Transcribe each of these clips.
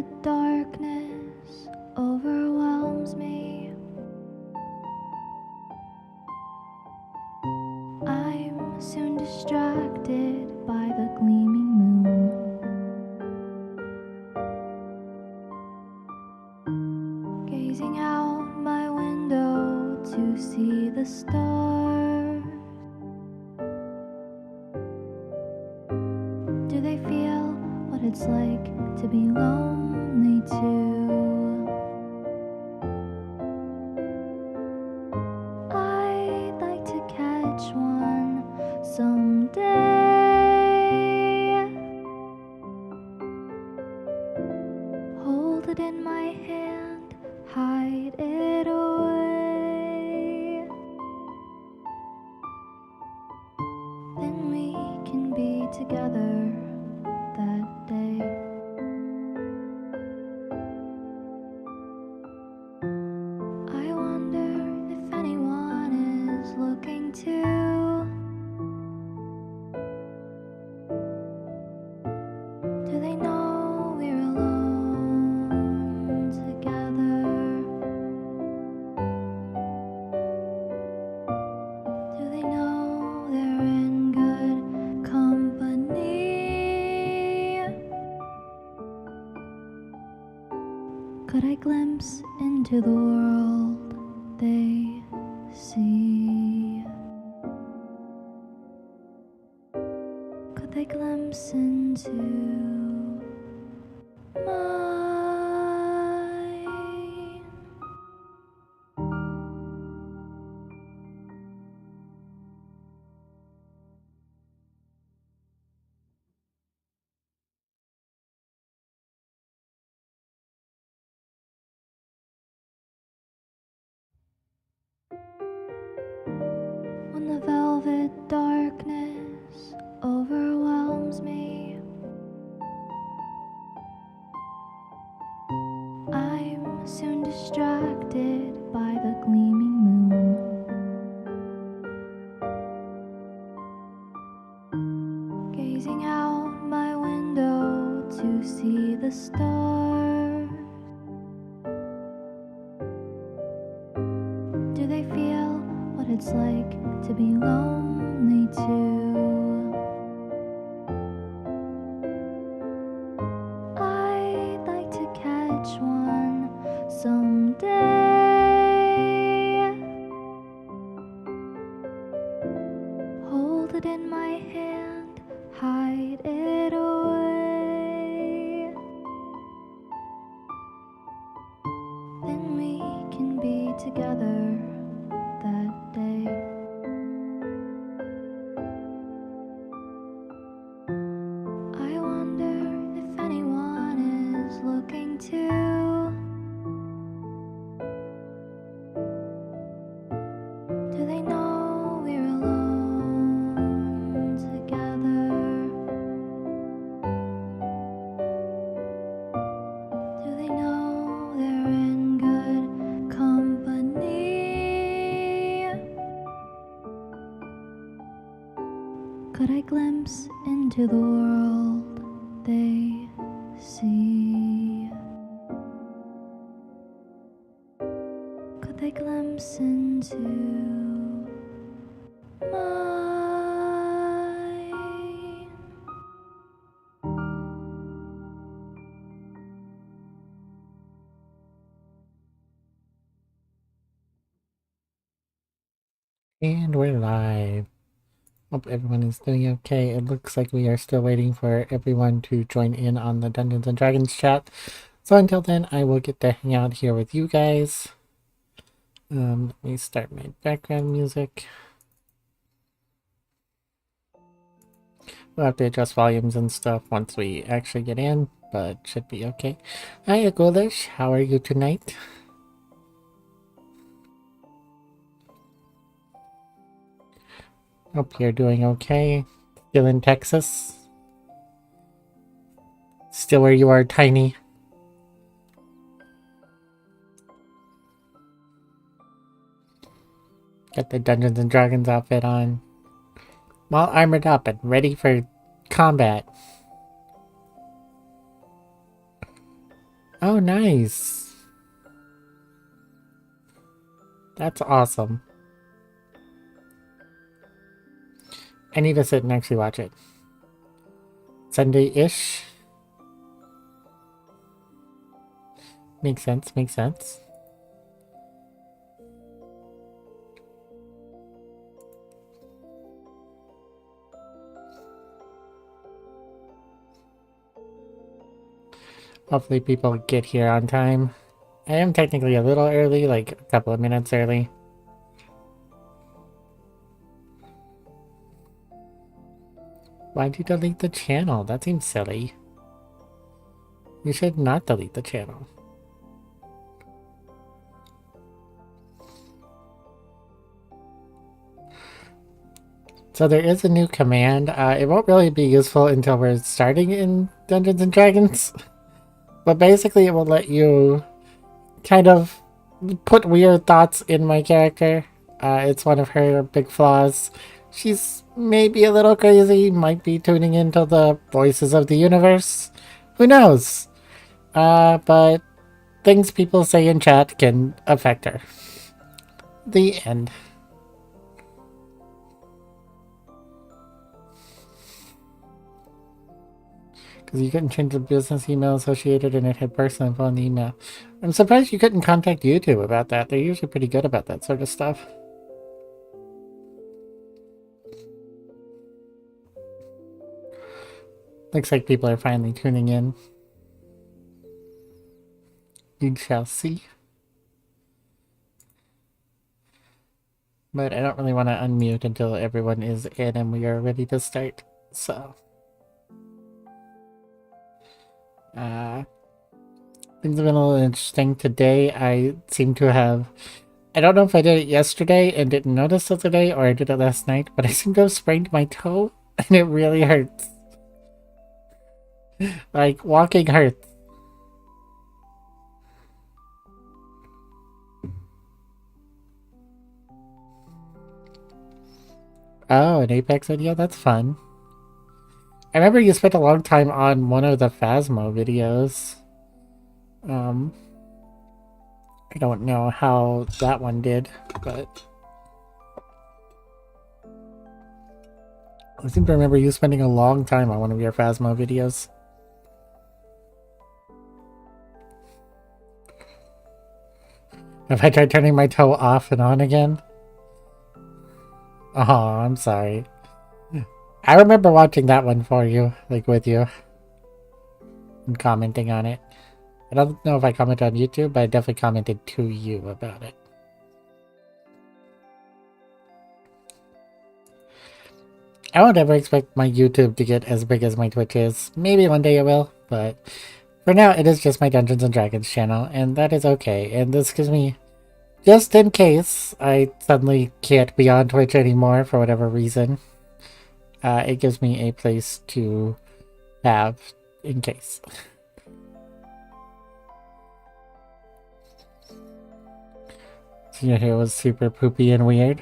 velvet darkness overwhelms me. I'm soon distracted by the gleaming moon. Gazing out my window to see the stars. Do they feel what it's like to be lonely too? I'd like to catch one someday. Hold it in my hand, hide it away. Then we can be together that day. I wonder if anyone is looking too. Do they know we're alone together? Do they know they're in good company? Could I glimpse into the world they see? Could they glimpse into mine? When the velvet darkness overwhelms me, I'm soon distracted by the gleaming moon. Gazing out my window to see the stars. Do they feel what it's like to be lonely too? I'd like to catch one someday. Hold it in my hand, hide it away. Then we can be together that day. I wonder if anyone is looking too. Do they know we're alone together? Do they know they're in good company? Could I glimpse into the world they see? Could they glimpse into mine? And we're live. Hope everyone is doing okay. It looks like we are still waiting for everyone to join in on the Dungeons and Dragons chat. So until then, I will get to hang out here with you guys. Let me start my background music. We'll have to adjust volumes and stuff once we actually get in, but should be okay. Hi, Agolish. How are you tonight? Hope you're doing okay. Still in Texas? Still where you are, Tiny? Got the Dungeons and Dragons outfit on. I'm all armored up and ready for combat. Oh, nice. That's awesome. I need to sit and actually watch it. Sunday-ish. Makes sense, makes sense. Hopefully people get here on time. I am technically a little early, like a couple of minutes early. Why'd you delete the channel? That seems silly. You should not delete the channel. So there is a new command. It won't really be useful until we're starting in Dungeons and Dragons. But basically it will let you kind of put weird thoughts in my character. It's one of her big flaws. She's maybe a little crazy, might be tuning into the voices of the universe. Who knows? But things people say in chat can affect her. The end. Because you couldn't change the business email associated and it had personal info on the email. I'm surprised you couldn't contact YouTube about that. They're usually pretty good about that sort of stuff. Looks like people are finally tuning in. You shall see. But I don't really want to unmute until everyone is in and we are ready to start. So, things have been a little interesting today. I seem to have, I don't know if I did it yesterday and didn't notice it today, or I did it last night, but I seem to have sprained my toe and it really hurts. Like, walking hurts. Oh, an Apex video? That's fun. I remember you spent a long time on one of the Phasmo videos. I don't know how that one did, but I seem to remember you spending a long time on one of your Phasmo videos. Have I tried turning my toe off and on again? Oh, I'm sorry. I remember watching that one for you, like with you, and commenting on it. I don't know if I commented on YouTube, but I definitely commented to you about it. I won't ever expect my YouTube to get as big as my Twitch is. Maybe one day it will, but for now it is just my Dungeons and Dragons channel, and that is okay. And this gives me, just in case I suddenly can't be on Twitch anymore for whatever reason, it gives me a place to have in case. So your hair was super poopy and weird.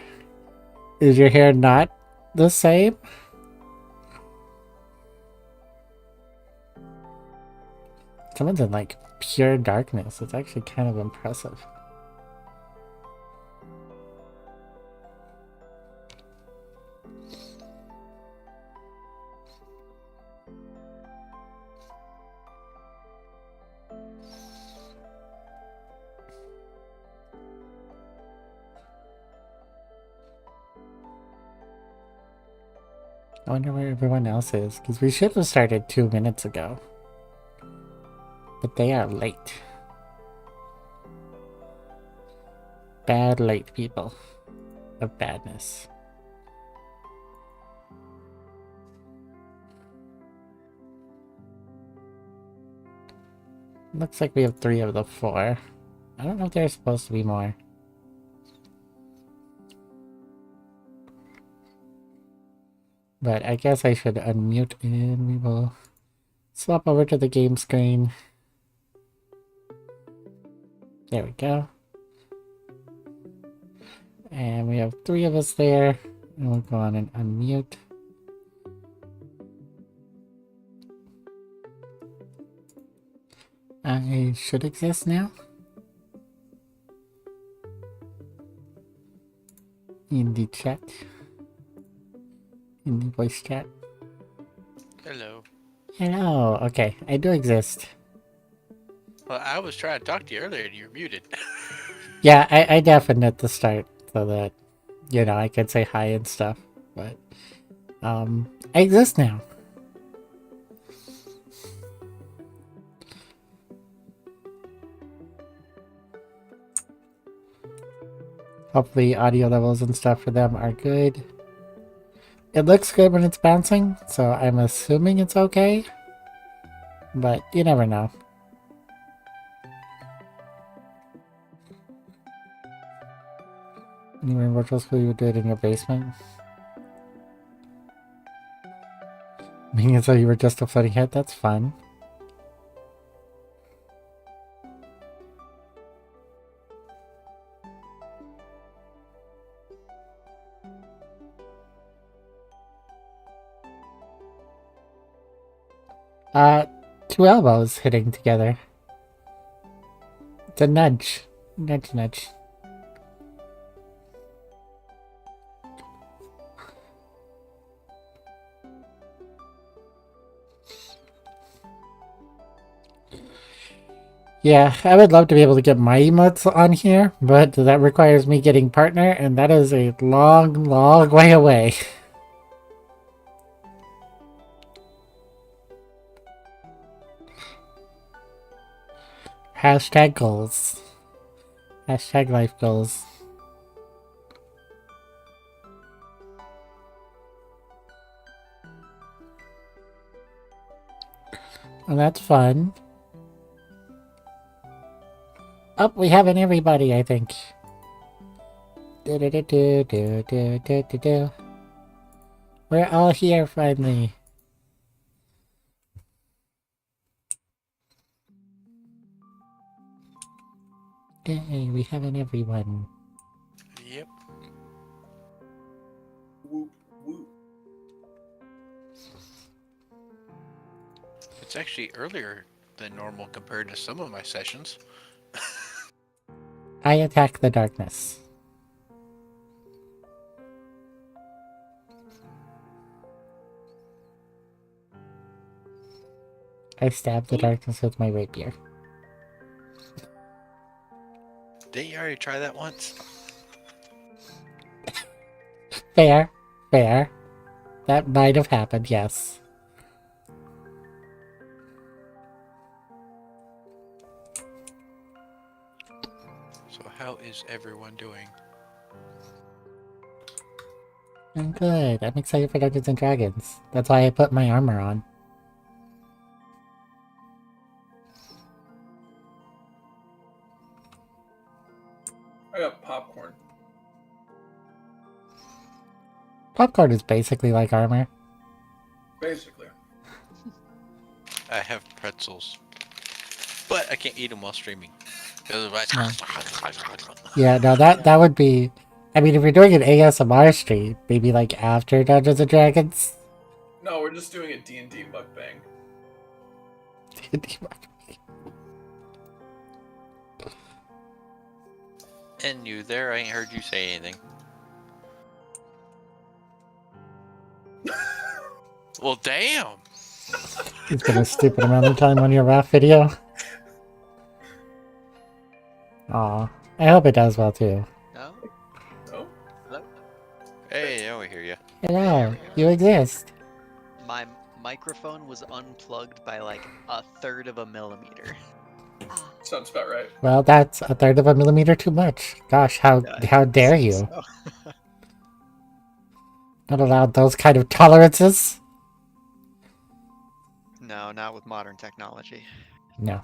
Is your hair not the same? Someone's in like pure darkness. It's actually kind of impressive. I wonder where everyone else is, because we should have started 2 minutes ago. But they are late. Bad late people. Of badness. Looks like we have 3 of the 4. I don't know if there's supposed to be more. But I guess I should unmute and we will swap over to the game screen. There we go. And we have 3 of us there. And we'll go on and unmute. I should exist now? In the chat. In the voice chat. Hello. Hello. Okay, I do exist. Well, I was trying to talk to you earlier and you were muted. Yeah, I definitely at the start so that, I could say hi and stuff. But, I exist now. Hopefully audio levels and stuff for them are good. It looks good when it's bouncing, so I'm assuming it's okay. But you never know. You were in virtual school, you would do it in your basement? Meaning as though you were just a floating head? That's fun. Two elbows hitting together. It's a nudge. Nudge, nudge. Yeah, I would love to be able to get my emotes on here, but that requires me getting partner, and that is a long, long way away. Hashtag goals. Hashtag life goals. And that's fun. Oh, we haven't everybody, I think. We're all here finally. Yay, we haven't everyone. Yep. Whoop, whoop. It's actually earlier than normal compared to some of my sessions. I attack the darkness. I stab the darkness with my rapier. Didn't you already try that once? Fair. Fair. That might have happened, yes. So how is everyone doing? I'm good. I'm excited for Dungeons and Dragons. That's why I put my armor on. I got popcorn. Popcorn is basically like armor. Basically. I have pretzels. But I can't eat them while streaming. Otherwise... Yeah, no, that would be... I mean, if you're doing an ASMR stream, maybe like after Dungeons and Dragons. No, we're just doing a D&D mukbang. And you there? I ain't heard you say anything. Well, damn! It's been a stupid amount of time on your RAF video. Aw, I hope it does well too. No? No? Hello? Hey, I hear you. Hello, you exist. My microphone was unplugged by like 1/3 of a millimeter. Sounds about right. Well, that's 1/3 of a millimeter too much. Gosh, how dare you? So, Not allowed those kind of tolerances. no, not with modern technology. No.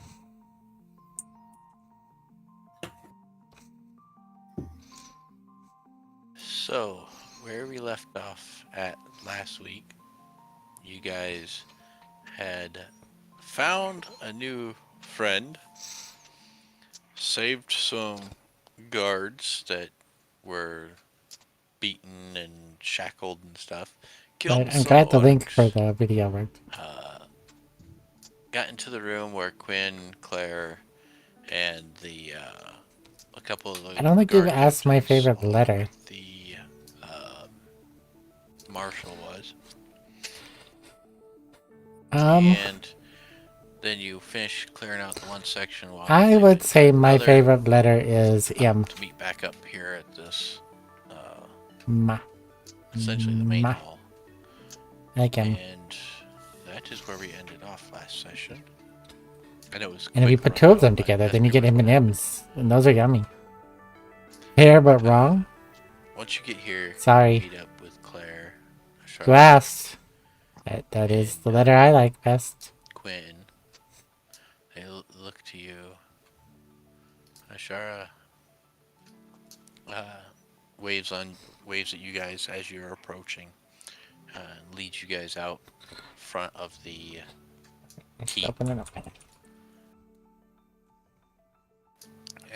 So, where we left off at last week, you guys had found a new friend, saved some guards that were beaten and shackled and stuff, killed Right, I'm some glad the link for orcs, the video worked. got into the room where Quinn, Claire, and a couple of the I don't think you've guard asked my captains, favorite along letter. with the um, marshal was, and then you finish clearing out the one section while I they would went to say my another, favorite letter is M. to meet back up here at this, Ma. essentially the main Ma. hall. Like M. And that is where we ended off last session. And it was And if you quick put two of rundown, them but together, that's then you pretty get much what happened. M&Ms. And those are yummy. Fair but wrong? Once you get here, Sorry. you meet up with Claire, You Charlotte, asked. That is and the letter I like best. Quinn. They look to you. Ashara waves at you guys as you're approaching, and leads you guys out front of the keep. Open it up.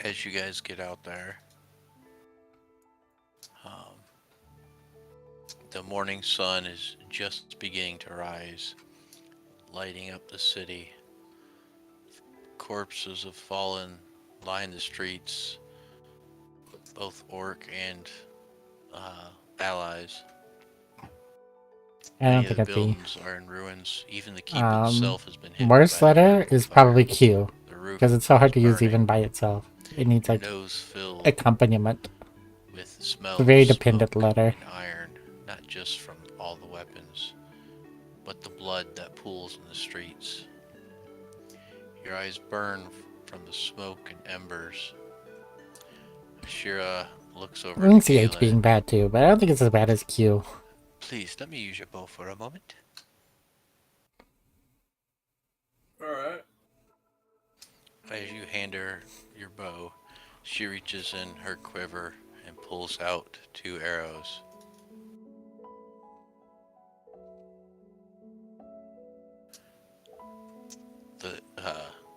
As you guys get out there, the morning sun is just beginning to rise, lighting up the city. Corpses of fallen line the streets, both orc and allies. I don't Many of think the I'd be. buildings are in ruins. Even the keep itself has been hit Worst by the letter is fire. probably Q. The roof Because it's so hard to is use burning. even by itself. It needs Your like nose filled accompaniment. with the smell It's a very of dependent smoke letter. and iron, not just from all the weapons, but the blood that pools in the streets. Your eyes burn from the smoke and embers. Shira looks over I can to see H Galen. being bad too, but I don't think it's as bad as Q. Please, let me use your bow for a moment. Alright. As you hand her your bow, she reaches in her quiver and pulls out 2 arrows.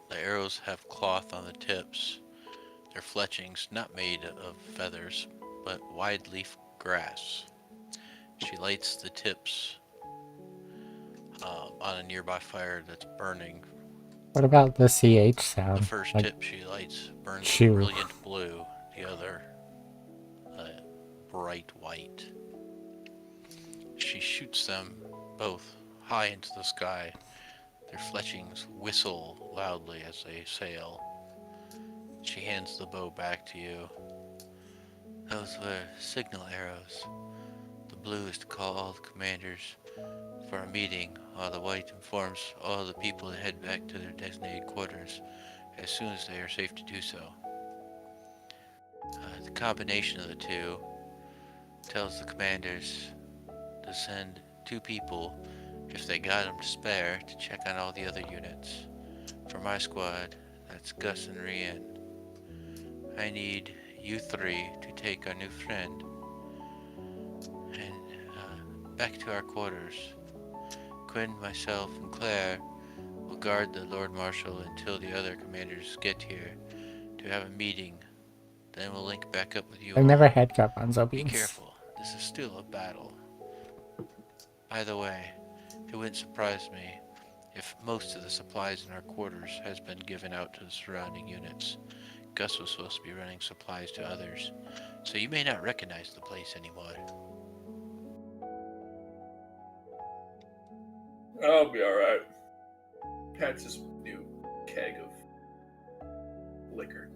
The arrows have cloth on the tips. They're fletchings not made of feathers, but wide leaf grass. She lights the tips on a nearby fire that's burning. What about the CH The sound? first Like, tip she lights burns chew. brilliant blue, the other bright white. She shoots them both high into the sky. Their fletchings whistle loudly as they sail. She hands the bow back to you. Those were signal arrows. The blue is to call all the commanders for a meeting, while the white informs all the people to head back to their designated quarters as soon as they are safe to do so. The combination of the two tells the commanders to send 2 people, if they got them to spare, to check on all the other units. For my squad, that's Gus and Rian. I need you 3 to take our new friend and back to our quarters. Quinn, myself, and Claire will guard the Lord Marshal until the other commanders get here to have a meeting. Then we'll link back up with you I've all. never had garbanzo Be beans. careful. This is still a battle. By the way, it wouldn't surprise me if most of the supplies in our quarters has been given out to the surrounding units. Gus was supposed to be running supplies to others, so you may not recognize the place anymore. I'll be alright. Pat's his new keg of liquor.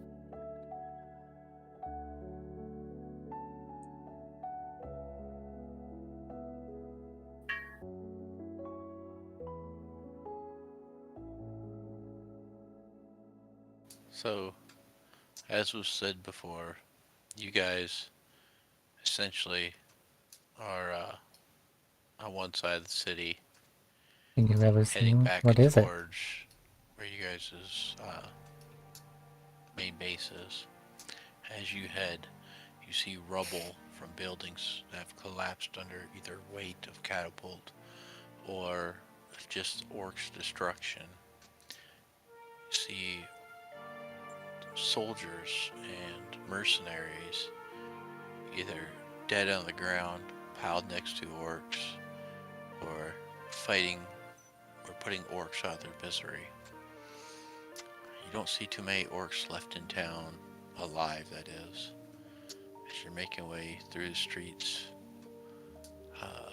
So, as was said before, you guys essentially are on one side of the city, Think you've ever heading seen? back What is it? towards where you guys' main base is. As you head, you see rubble from buildings that have collapsed under either weight of catapult or just orcs' destruction. You see soldiers and mercenaries either dead on the ground, piled next to orcs, or fighting or putting orcs out of their misery. You don't see too many orcs left in town, alive that is. As you're making your way through the streets, uh,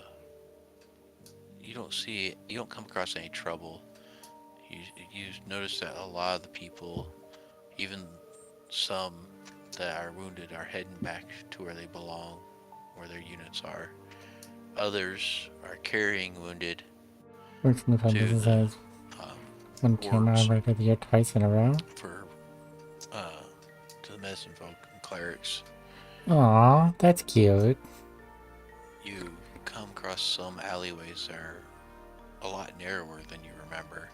you don't come across any trouble. You notice that a lot of the people, even some that are wounded, are heading back to where they belong, where their units are. Others are carrying wounded Works in the fun to business the as one camera wards operator of the year twice in a row. for to the medicine folk and clerics. Aw, that's cute. You come across some alleyways that are a lot narrower than you remember.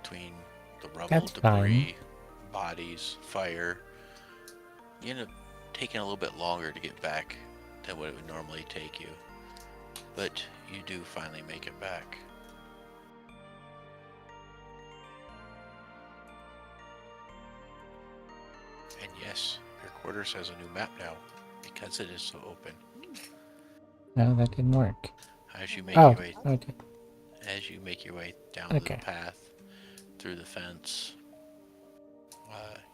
Between the rubble, That's debris, bodies, fire, you end up taking a little bit longer to get back than what it would normally take you. But you do finally make it back. And yes, your quarters has a new map now because it is so open. No, that didn't work. As you make Oh, your way, okay. as you make your way down Okay. the path through the fence,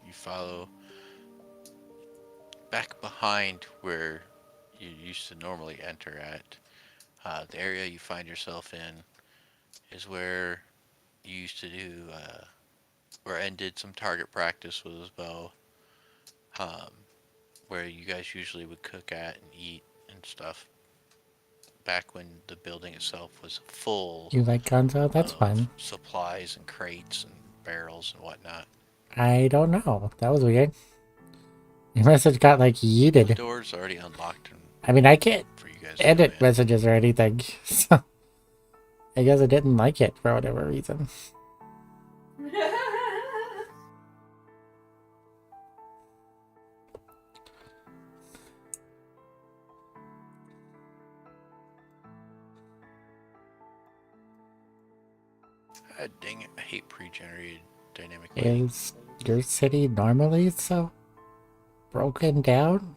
you follow back behind where you used to normally enter at. The area you find yourself in is where you used to do, where N did some target practice with his bow. Where you guys usually would cook at and eat and stuff. Back when the building itself was full You like Gonzo? That's of fun. supplies and crates and barrels and whatnot. I don't know. That was weird. Your message got like The yeeted. door's already unlocked I mean, I can't for you guys to edit go in. messages or anything, so I guess I didn't like it for whatever reason. Dang it, I hate pre-generated dynamic lighting. Is your city normally so broken down?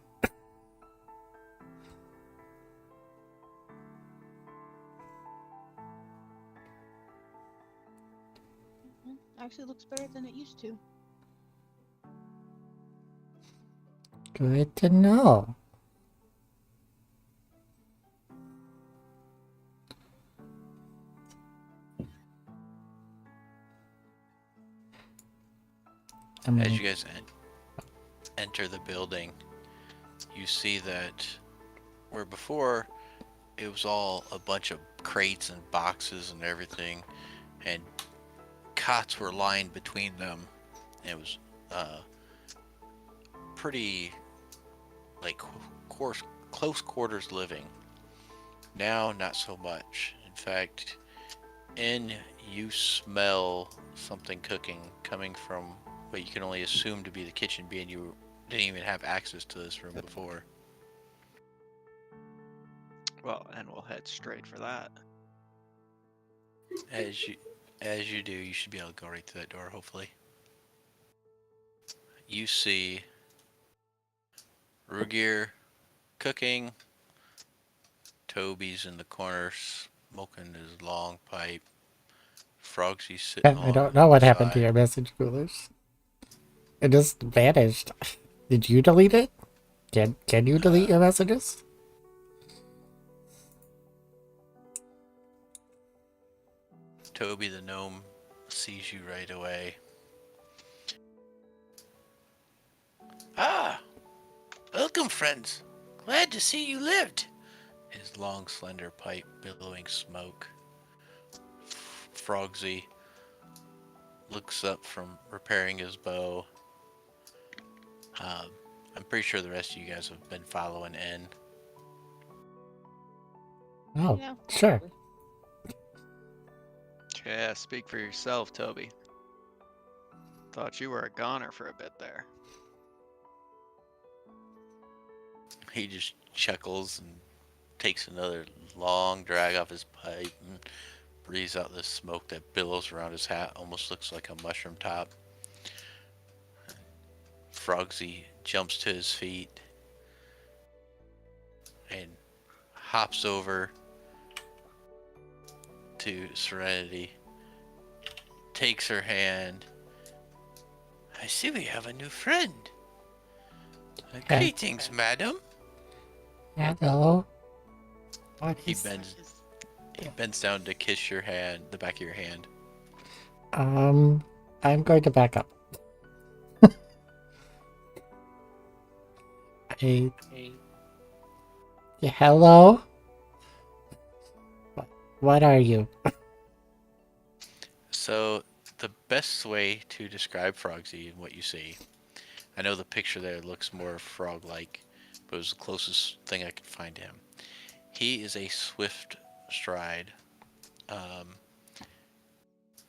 Actually looks better than it used to. Good to know. As you guys enter the building, you see that where before it was all a bunch of crates and boxes and everything, and cots were lined between them. It was pretty like close quarters living. Now, not so much. In fact, you smell something cooking coming from what you can only assume to be the kitchen, being you didn't even have access to this room before. Well, and we'll head straight for that. As you do, you should be able to go right through that door, hopefully. You see Rugir cooking. Toby's in the corner smoking his long pipe. Frogsy's sitting I don't know what happened to your message, Coolers. It just vanished. Did you delete it? Can you delete your messages? Toby the gnome sees you right away. Ah! Welcome, friends. Glad to see you lived. His long, slender pipe billowing smoke. Frogsy looks up from repairing his bow. I'm pretty sure the rest of you guys have been following N. Oh, Yeah. sure. Yeah, speak for yourself, Toby. Thought you were a goner for a bit there. He just chuckles and takes another long drag off his pipe and breathes out this smoke that billows around his hat. Almost looks like a mushroom top. Frogsy jumps to his feet and hops over to Serenity, takes her hand, I see we have a new friend. Okay. Greetings, madam. Hello. What He is... bends down to kiss your hand, the back of your hand. I'm going to back up. Hey. Yeah, hello? What are you? So, the best way to describe Frogsy and what you see, I know the picture there looks more frog-like, but it was the closest thing I could find to him. He is a swift stride.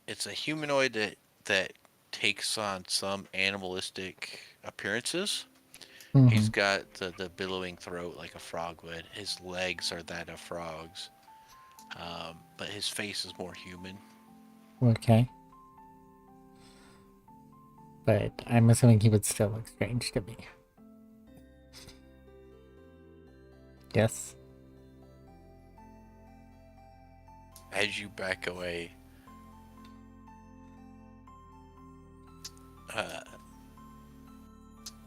It's a humanoid that takes on some animalistic appearances. He's got the billowing throat like a frog would. His legs are that of frogs. But his face is more human. Okay. But I'm assuming he would still look strange to me. Yes. As you back away,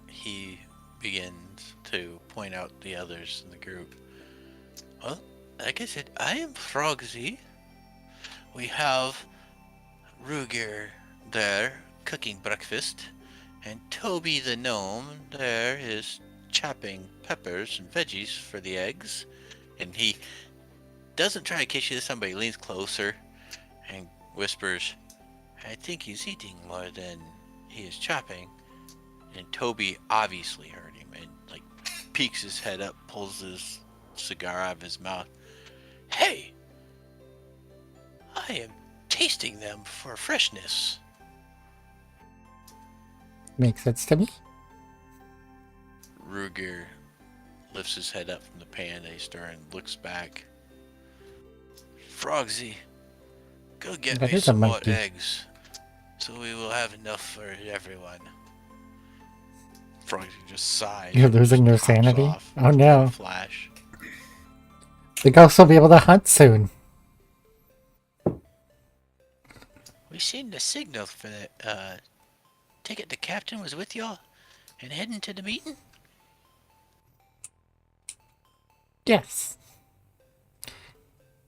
he begins to point out the others in the group. Well, like I said, I am Frogsy. We have Ruger there cooking breakfast, and Toby the gnome there is chopping peppers and veggies for the eggs. And he doesn't try to kiss you this time, but he leans closer and whispers, I think he's eating more than he is chopping. And Toby obviously heard him and like peeks his head up, pulls his cigar out of his mouth. Hey! I am tasting them for freshness. Makes sense to me. Ruger lifts his head up from the pan they stir and looks back. Frogsy, go get That me is a some more monkey. eggs, so we will have enough for everyone. Frogsy just sighs. You're and losing just your hops sanity? off Oh in no. a flash. The ghost will be able to hunt soon. We seen the signal for the ticket the captain was with y'all and heading to the meeting? Yes.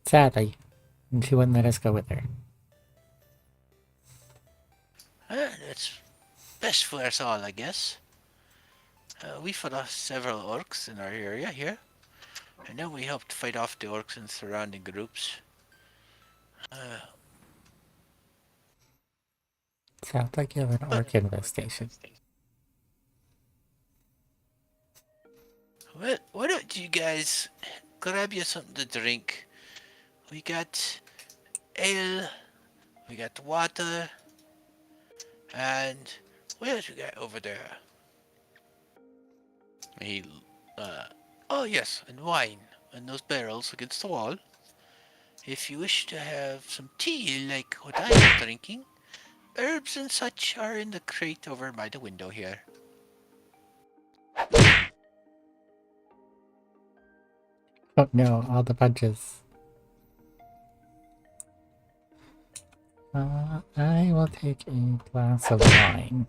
Sadly. And she wouldn't let us go with her. That's best for us all, I guess. We fought off several orcs in our area here. I know we helped fight off the orcs in surrounding groups. Sounds like you have an orc infestation. Well, why don't you guys grab you something to drink? We got ale, we got water, and what else we got over there? He, oh yes, and wine, and those barrels against the wall. If you wish to have some tea like what I am drinking, herbs and such are in the crate over by the window here. Oh no, all the punches. I will take a glass of wine.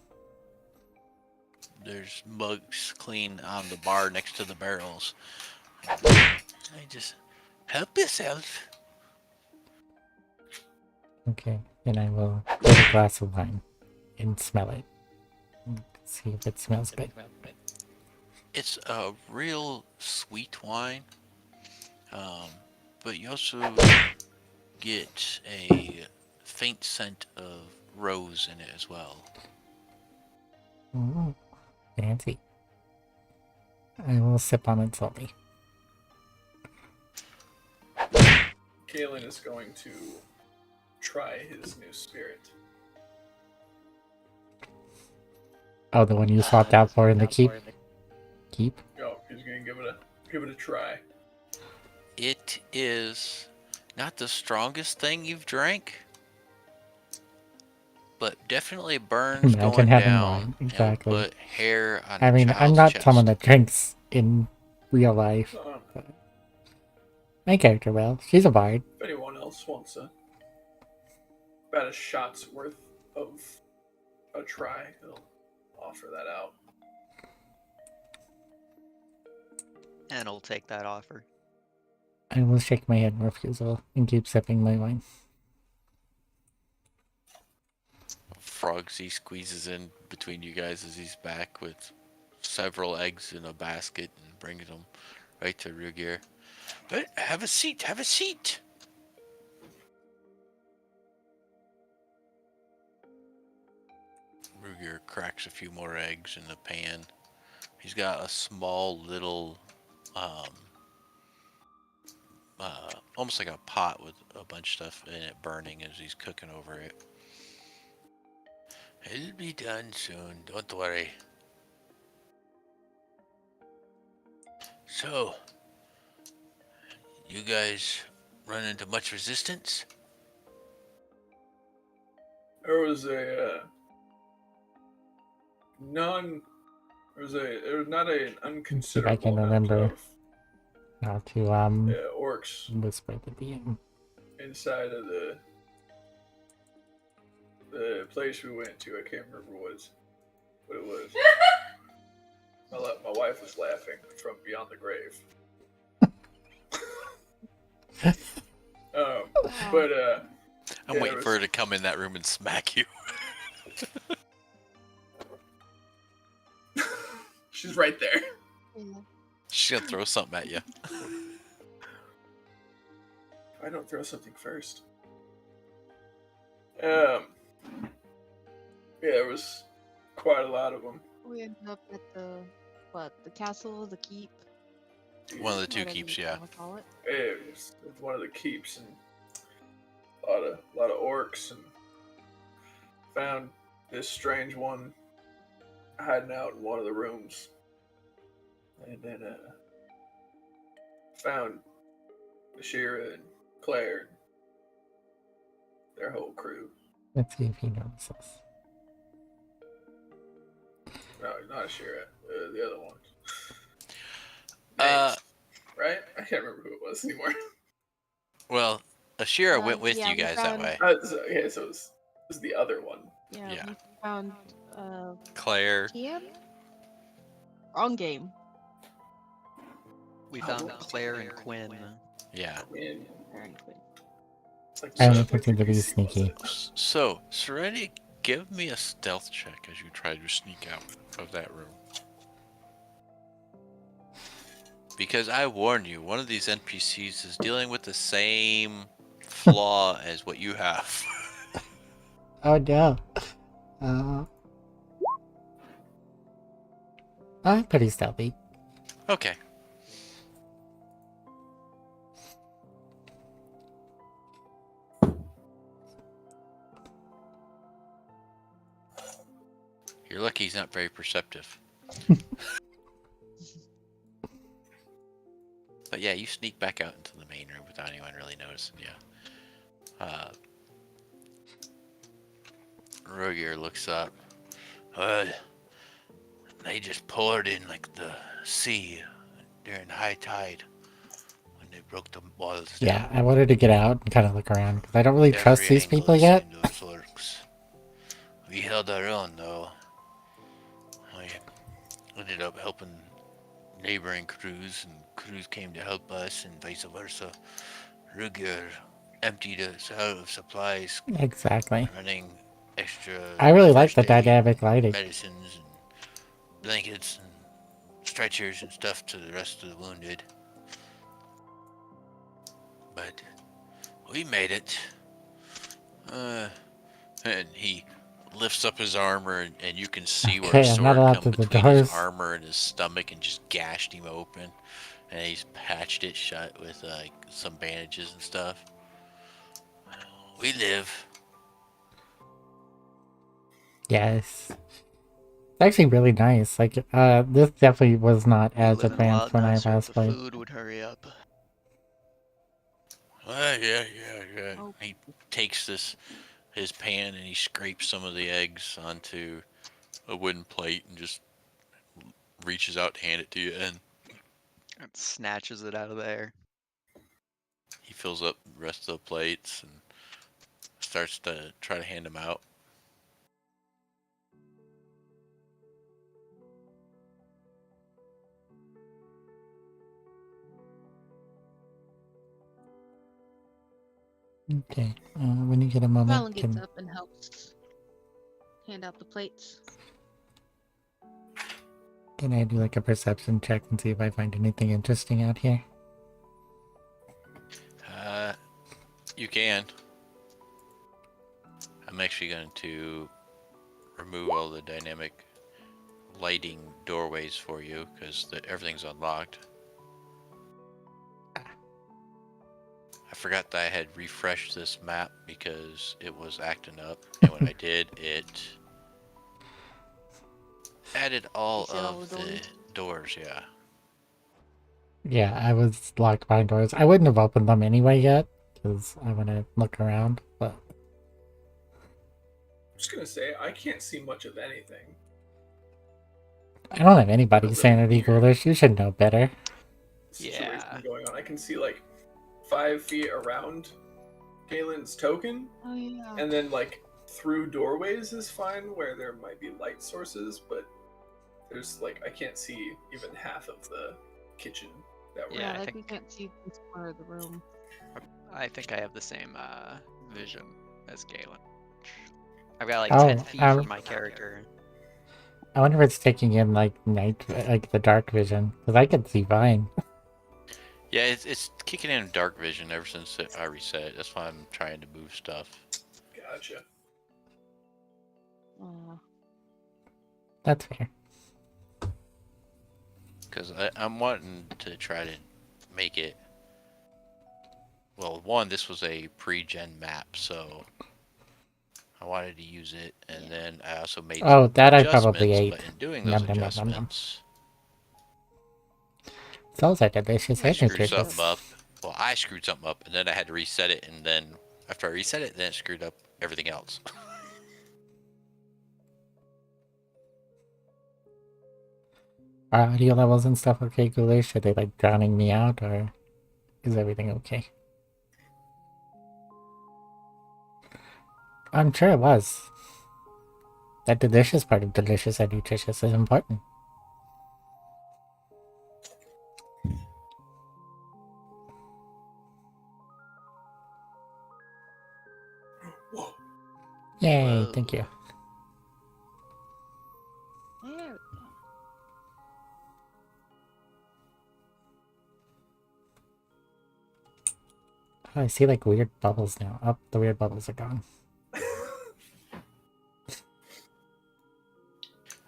There's mugs clean on the bar next to the barrels. I just help yourself. Okay, and I will get a glass of wine and smell it. See if it smells good. It's a real sweet wine, but you also get a faint scent of rose in it as well. Ooh, fancy. I will sip on it slowly. Kalen is going to try his new spirit. Oh, the one you swapped out for in the keep? Keep? Oh, he's gonna give it a try. It is not the strongest thing you've drank, but definitely burns Imagine going having down wine, exactly. and will put hair on I a mean, I'm child's not chest. someone that drinks in real life. If My character will. She's a bard. anyone else wants about a shot's worth of a try, he'll offer that out. And I'll take that offer. I will shake my head in refusal and keep sipping my wine. Frogsy squeezes in between you guys as he's back with several eggs in a basket and brings them right to Rugir. But have a seat, have a seat. Rugir cracks a few more eggs in the pan. He's got a small little, almost like a pot with a bunch of stuff in it burning as he's cooking over it. It'll be done soon, don't worry. So, you guys run into much resistance? There was a there was not an I unconsiderable can amount remember of how to orcs whisper the DM. inside of the place we went to. I can't remember what it was. My wife was laughing from beyond the grave. But I'm waiting for her to come in that room and smack you. She's right there. Yeah. She's gonna throw something at you. I don't throw something first. Yeah, there was quite a lot of them. We ended up at the castle, the keep. One of the two whatever keeps, you yeah. wanna call it. Yeah, it was one of the keeps, and a lot of orcs, and found this strange one hiding out in one of the rooms, and then found Shira and Claire and their whole crew. Let's see if he notices. No, not Shira, the other one. Uh, Right? I can't remember who it was anymore. Well, Ashira went with yeah, you we guys that found- way. So it was the other one. Yeah. We found Claire. Tian? Wrong game. We found Claire and Quinn. Yeah. And Claire and Quinn. it's like I was such a attempting to be PVC, wasn't sneaky. it? So, Serenity, give me a stealth check as you try to sneak out of that room. Because I warn you, one of these NPCs is dealing with the same flaw as what you have. Oh no. I'm pretty stealthy. Okay. You're lucky he's not very perceptive. But yeah, you sneak back out into the main room without anyone really noticing you. Rogier looks up. They just poured in like the sea during high tide when they broke the walls down. Yeah, I wanted to get out and kind of look around because I don't really trust Every these angle people is yet. in those orcs. We held our own though. We ended up helping neighboring crews, and crews came to help us, and vice versa. Ruger emptied us out of supplies, Exactly. running extra. I really like the first aid, dynamic lighting. medicines and blankets and stretchers and stuff to the rest of the wounded. But we made it. And he lifts up his armor, and you can see where a Okay, I'm not sword allowed come to the between his doors. armor and his stomach and just gashed him open. And he's patched it shut with like some bandages and stuff. We live. Yes. It's actually really nice. Like, this definitely was not We as live in advanced when I Loudness, or if last the played. food would hurry up. Yeah. Oh. He takes his pan and he scrapes some of the eggs onto a wooden plate and just reaches out to hand it to you, and And snatches it out of there. he fills up the rest of the plates and starts to try to hand them out. Okay. When you get a moment, Valen gets up and helps hand out the plates. can I do like a perception check and see if I find anything interesting out here? You can. I'm actually going to remove all the dynamic lighting doorways for you because everything's unlocked. I forgot that I had refreshed this map because it was acting up, and when I did, it added all You see all of the the doors? doors, yeah. Yeah, I was locked behind doors. I wouldn't have opened them anyway yet, because I want to look around, but I'm just gonna say I can't see much of anything. I don't have anybody's Really sanity weird coolers. You should know better. situation Yeah. going on. I can see like 5 feet around Galen's token, Oh yeah. and then like through doorways is fine where there might be light sources, but there's like I can't see even half of the kitchen that we're Yeah, Yeah, I like think- we can't see this part of the room. I think I have the same vision as Galen. I've got like Oh, 10 feet for my character. I wonder if it's taking in like night, like the dark vision, because I could see fine. Yeah, it's kicking in dark vision ever since I reset it. That's why I'm trying to move stuff. Gotcha. That's fair. Because I'm wanting to try to make it. Well, one, this was a pre-gen map, so I wanted to use it, and then I also made Oh, some that I adjustments. probably ate. But in doing those Nom, nom, nom, nom, nom. adjustments, Those are delicious I and screwed nutritious. something up. Well, I screwed something up, and then I had to reset it, and then after I reset it, then it screwed up everything else. Are audio levels and stuff okay, Ghoulish? Are they like drowning me out, or is everything okay? I'm sure it was. That delicious part of delicious and nutritious is important. Whoa. Yay, Whoa. thank you. There we go. Oh, I see like weird bubbles now. Oh, the weird bubbles are gone.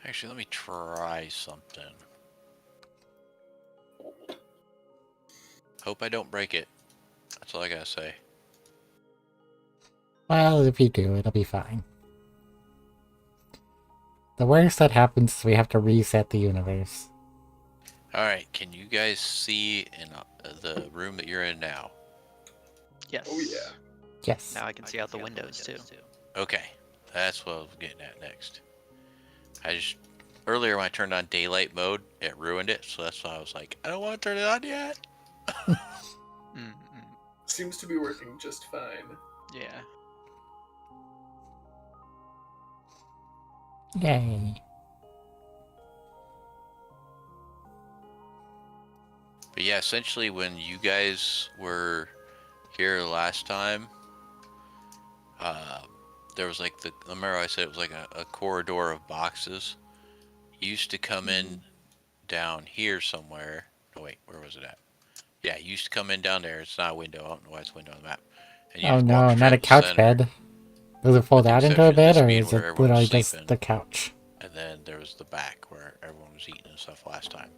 Actually, let me try something. Hope I don't break it. That's all I gotta say. Well, if you do, it'll be fine. The worst that happens is we have to reset the universe. Alright, can you guys see in the room that you're in now? Yes. Oh yeah. Yes. Now I can see out the windows too. Okay, that's what I was getting at next. Earlier when I turned on daylight mode, it ruined it, so that's why I was like, I don't want to turn it on yet. Seems to be working just fine. Yeah. Yay. But yeah, essentially when you guys were here last time, there was like remember I said it was like a corridor of boxes. You used to come in down here somewhere. Oh wait, where was it at? Yeah, you used to come in down there. It's not a window. I don't know why it's a window on the map. And you Oh just no, walk not straight a up the couch center, bed. Does it fold with the out into a exception of bed, this or being is where it everyone was literally just sleeping. the couch? And then there was the back where everyone was eating and stuff last time.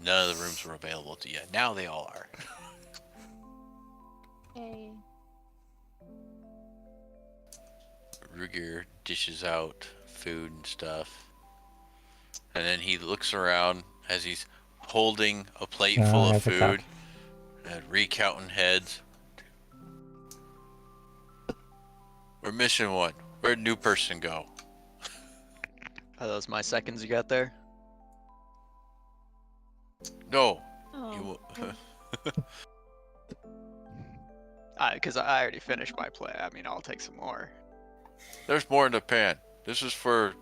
None of the rooms were available to you. Now they all are. Yay. Ruger dishes out food and stuff. And then he looks around as he's holding a plate full of that's a food and recounting heads. We're missing one. Where'd new person go? Are those my seconds you got there? No. Oh. Because I already finished my play. I mean, I'll take some more. There's more in the pan. This is for...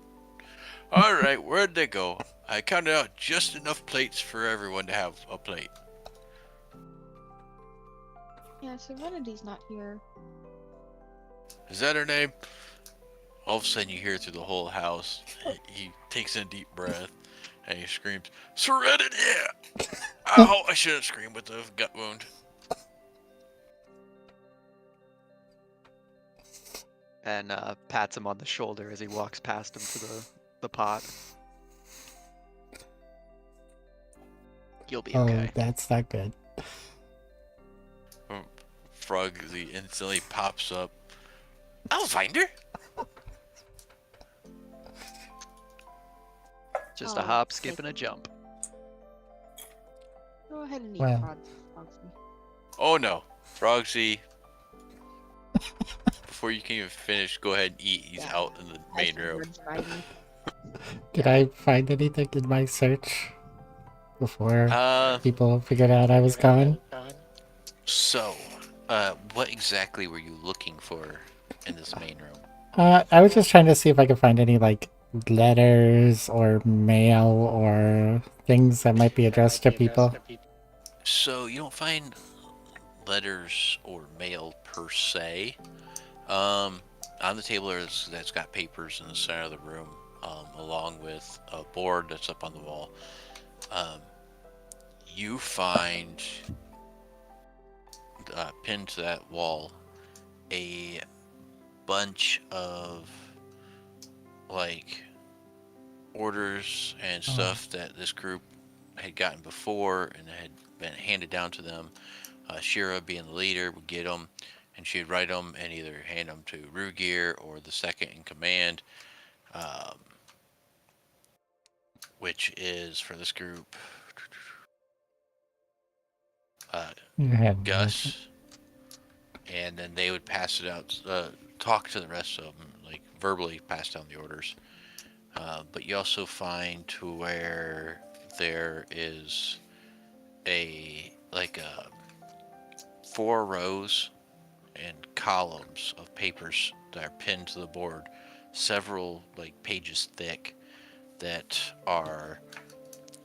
Alright, where'd they go? I counted out just enough plates for everyone to have a plate. Yeah, Serenity's not here. Is that her name? All of a sudden, you hear through the whole house. He takes in a deep breath and he screams, "Serenity!" Ow! I shouldn't scream with a gut wound. And pats him on the shoulder as he walks past him to the pot. You'll be Oh, okay. that's not good. Frogzy instantly pops up. I'll find her. Just a Oh, hop, skip, and a jump. Go ahead and eat Well. Foxy. Oh no, Frogsy. Before you can even finish, go ahead and eat. He's Yeah. out in the main room. Did I find anything in my search before Uh, people figured out I was gone? so, what exactly were you looking for in this main room? I was just trying to see if I could find any, like, letters or mail or things that might be addressed to people. So you don't find letters or mail per se. On the table that's got papers in the center of the room, along with a board that's up on the wall. You find pinned to that wall a bunch of like orders and stuff that this group had gotten before and had been handed down to them. Shira, being the leader, would get them, and she'd write them and either hand them to Rugir or the second in command, which is for this group Gus, and then they would pass it out, talk to the rest of them, like verbally pass down the orders. But you also find to where there is a 4 rows and columns of papers that are pinned to the board, several like pages thick, that are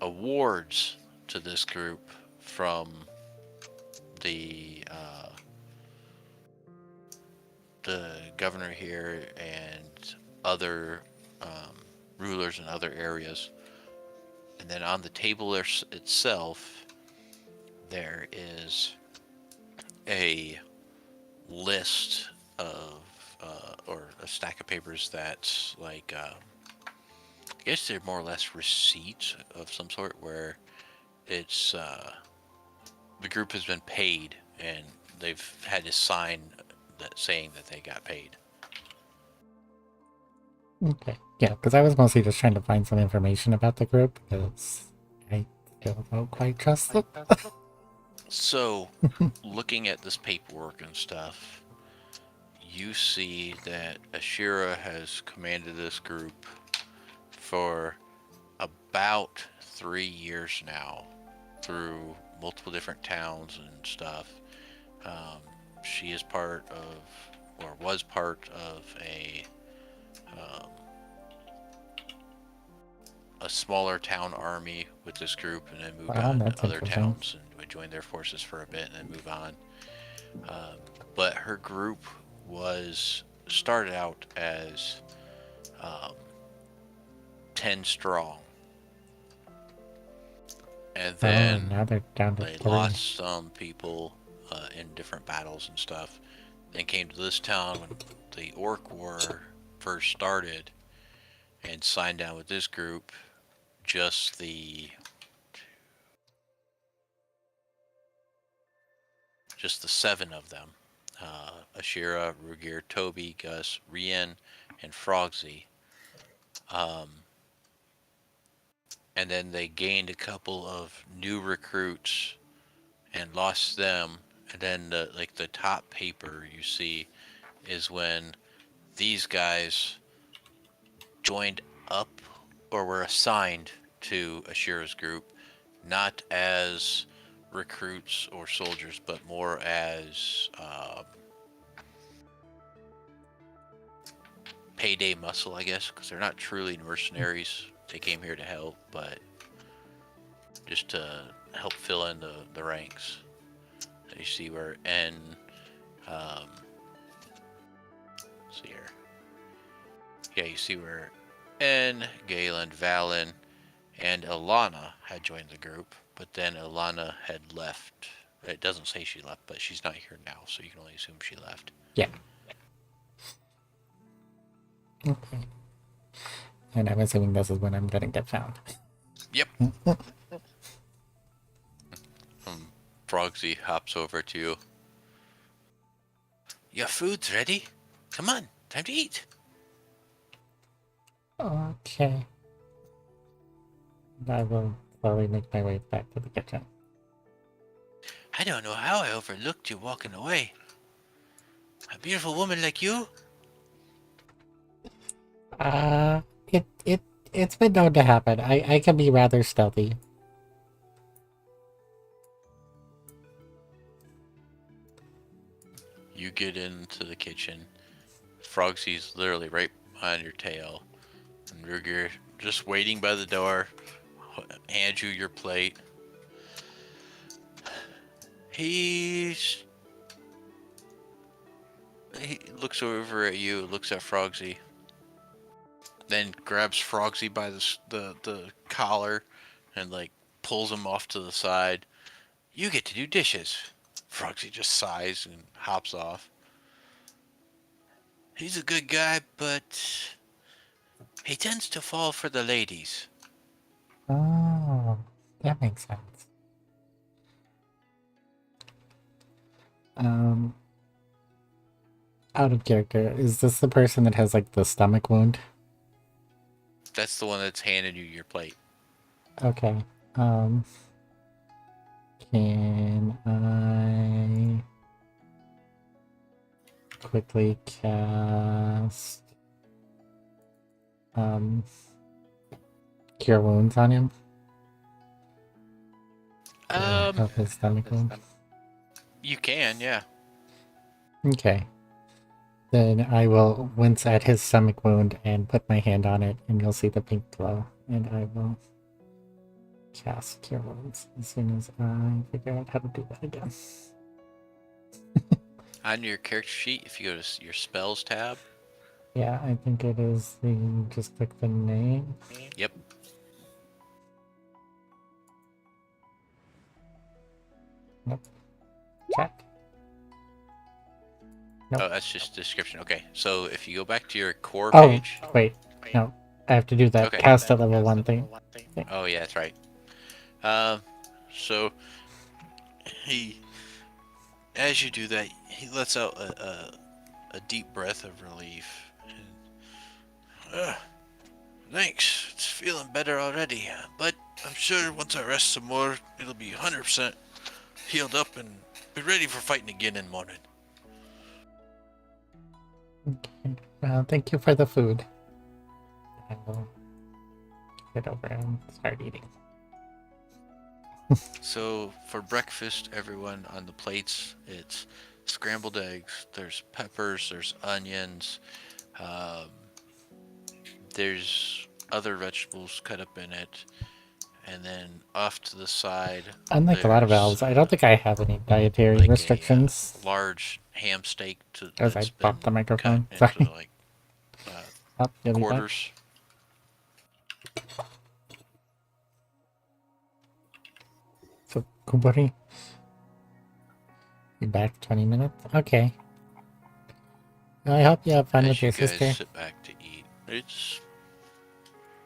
awards to this group from the governor here and other rulers in other areas. And then on the table itself, there is a list of or a stack of papers that's like I guess they're more or less receipts of some sort, where it's the group has been paid and they've had to sign that saying that they got paid. Okay. Yeah, because I was mostly just trying to find some information about the group, because I still don't quite trust them. So, looking at this paperwork and stuff, you see that Ashira has commanded this group for about 3 years now, through multiple different towns and stuff. She is part of, or was part of, a smaller town army with this group, and then moved Wow, on that's to other interesting. towns and would join their forces for a bit and then move on. But her group was started out as 10 strong, and then Now they're down to they 3. lost some people in different battles and stuff. Then came to this town when the Orc War first started, and signed down with this group. Just the 7 of them: Ashira, Rugir, Toby, Gus, Rien, and Frogsy. And then they gained a couple of new recruits and lost them. And then the top paper you see is when these guys joined up or were assigned to Ashira's group, not as recruits or soldiers, but more as payday muscle, I guess, because they're not truly mercenaries. They came here to help, but just to help fill in the ranks. You see where N, see here. Yeah, you see where N, Galen, Valen, and Ilana had joined the group, but then Ilana had left. It doesn't say she left, but she's not here now, so you can only assume she left. Yeah. Okay. And I'm assuming this is when I'm gonna get found. Yep. Frogsy hops over to you. Your food's ready. Come on, time to eat. Okay. I will slowly make my way back to the kitchen. I don't know how I overlooked you walking away. A beautiful woman like you? It's been known to happen. I can be rather stealthy. You get into the kitchen. Frogsy's literally right behind your tail. And Ruger just waiting by the door. Hands you your plate. He looks over at you, looks at Frogsy. Then grabs Frogsy by the collar and like pulls him off to the side. You get to do dishes. Frogsy just sighs and hops off. He's a good guy, but he tends to fall for the ladies. Oh, that makes sense. Out of character, is this the person that has like the stomach wound? That's the one that's handing you your plate. Okay. Can I quickly cast Cure Wounds on him? Of his stomach wound? You can, yeah. Okay. Then I will wince at his stomach wound and put my hand on it, and you'll see the pink glow. And I will cast Cure Wounds as soon as I figure out how to do that again. On your character sheet, if you go to your spells tab. Yeah, I think it is the... just click the name. Yep. Nope. Check. Nope. Oh, that's just description. Okay, so if you go back to your core Oh, page. wait. No, I have to do that Okay. cast at level 1 thing. Oh yeah, that's right. So as you do that, he lets out a deep breath of relief. And, thanks. It's feeling better already. But I'm sure once I rest some more, it'll be 100% healed up and be ready for fighting again in the morning. Okay. Well, thank you for the food. I will get over and start eating. So for breakfast, everyone on the plates, it's scrambled eggs. There's peppers. There's onions. There's other vegetables cut up in it. And then off to the side, Unlike a lot of elves, I don't think I have any dietary like restrictions. a large ham steak As I that's pop the been microphone. cut Sorry. into like Oh, you'll be back. quarters. So, Kubari, you back 20 minutes? Okay. Well, I hope you have fun As with your you guys sister. sit back to eat, it's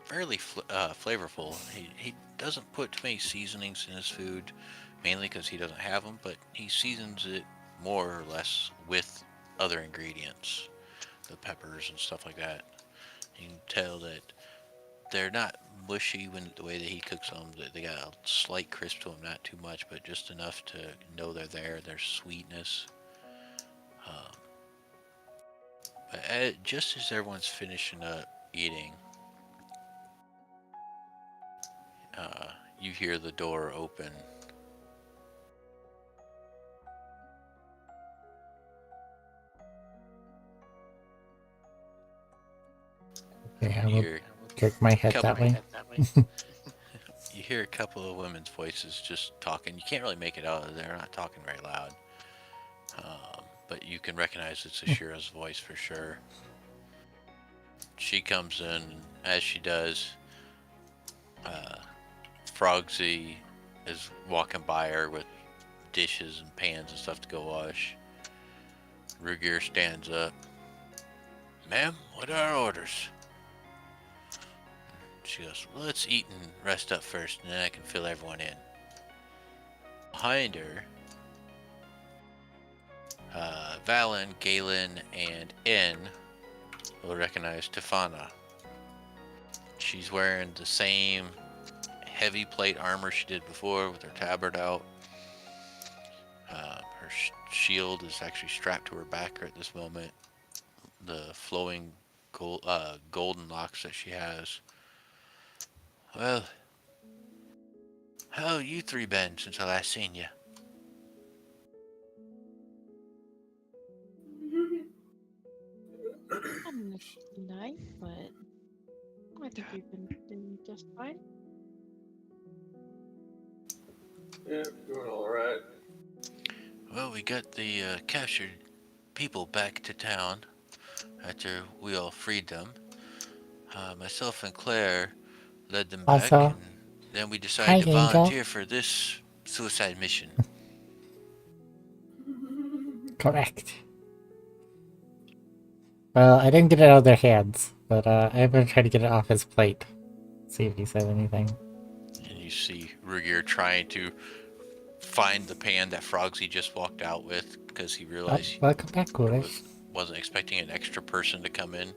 fairly flavorful. He doesn't put too many seasonings in his food, mainly because he doesn't have them, but he seasons it more or less with other ingredients, the peppers and stuff like that. You can tell that they're not mushy when the way that he cooks them. They got a slight crisp to them, not too much, but just enough to know they're there. There's sweetness. But just as everyone's finishing up eating, you hear the door open. Okay, I You will hear jerk my head that way. you hear a couple of women's voices just talking. You can't really make it out. They're not talking very loud. but you can recognize it's Ashira's voice for sure. She comes in, as she does, Frogsy is walking by her with dishes and pans and stuff to go wash. Rugir stands up. Ma'am, what are our orders? She goes, well, let's eat and rest up first, and then I can fill everyone in. Behind her, Valen, Galen, and N will recognize Tefana. She's wearing the same heavy plate armor she did before with her tabard out. Her shield is actually strapped to her back at this moment. The flowing golden locks that she has. Well, how you three been since I last seen you? I'm not tonight, but I think we've been doing just fine. Yeah, doing all right. Well, we got the captured people back to town after we all freed them. Myself and Claire led them back, Also, and then we hi, decided to Angel. volunteer for this suicide mission. Correct. Well, I didn't get it out of their hands, but I'm gonna try to get it off his plate. See if he said anything. And you see Rugir trying to find the pan that Frogsy just walked out with because he Oh, realized welcome back, Ghoulish. wasn't expecting an extra person to come in.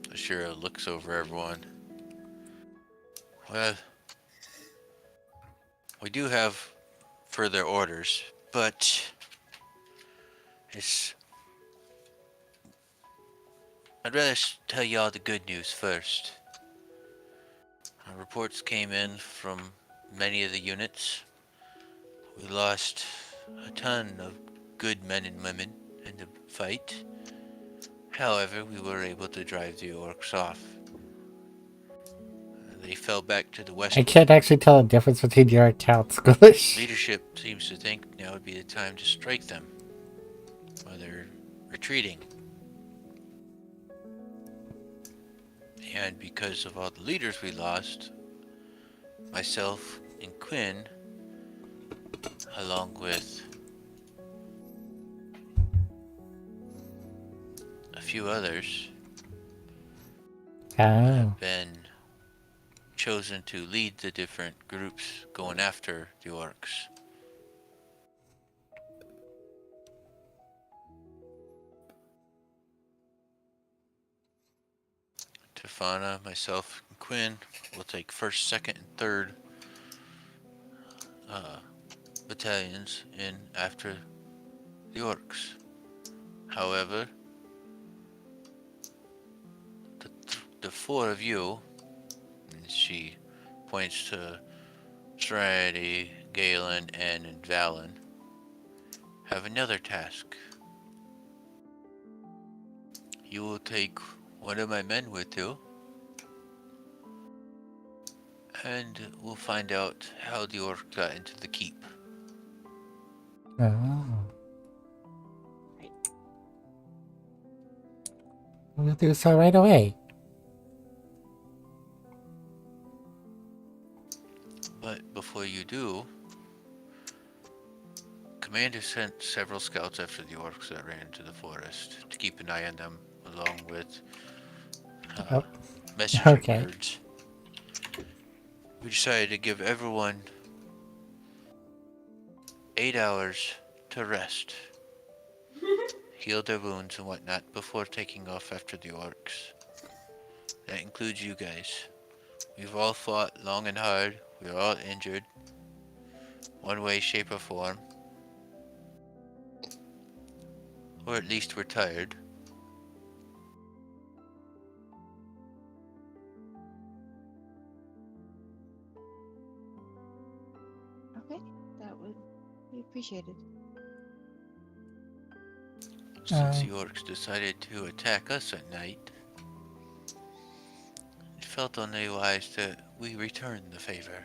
Ashira looks over everyone. Well, we do have further orders, but I'd rather tell you all the good news first. Reports came in from many of the units. We lost a ton of good men and women in the fight. However, we were able to drive the orcs off. They fell back to the west. I can't actually tell the difference between your accounts, Ghoulish. Leadership seems to think now would be the time to strike them while they're retreating. And because of all the leaders we lost, myself and Quinn, along with a few others, Oh. have been chosen to lead the different groups going after the orcs. Tefana, myself, and Quinn will take 1st, 2nd, and 3rd battalions in after the orcs. However, the 4 of you, and she points to Serenity, Galen, and Valen, have another task. You will take one of my men with you, and we'll find out how the orc got into the keep. Oh. We'll do so right away. But before you do, Commander sent several scouts after the orcs that ran into the forest to keep an eye on them, along with messenger Okay. birds. We decided to give everyone 8 hours to rest, heal their wounds and whatnot before taking off after the orcs. That includes you guys. We've all fought long and hard. We're all injured, one way, shape, or form. Or at least we're tired. Okay, that would be appreciated. Since the orcs decided to attack us at night, it felt only wise that we return the favor.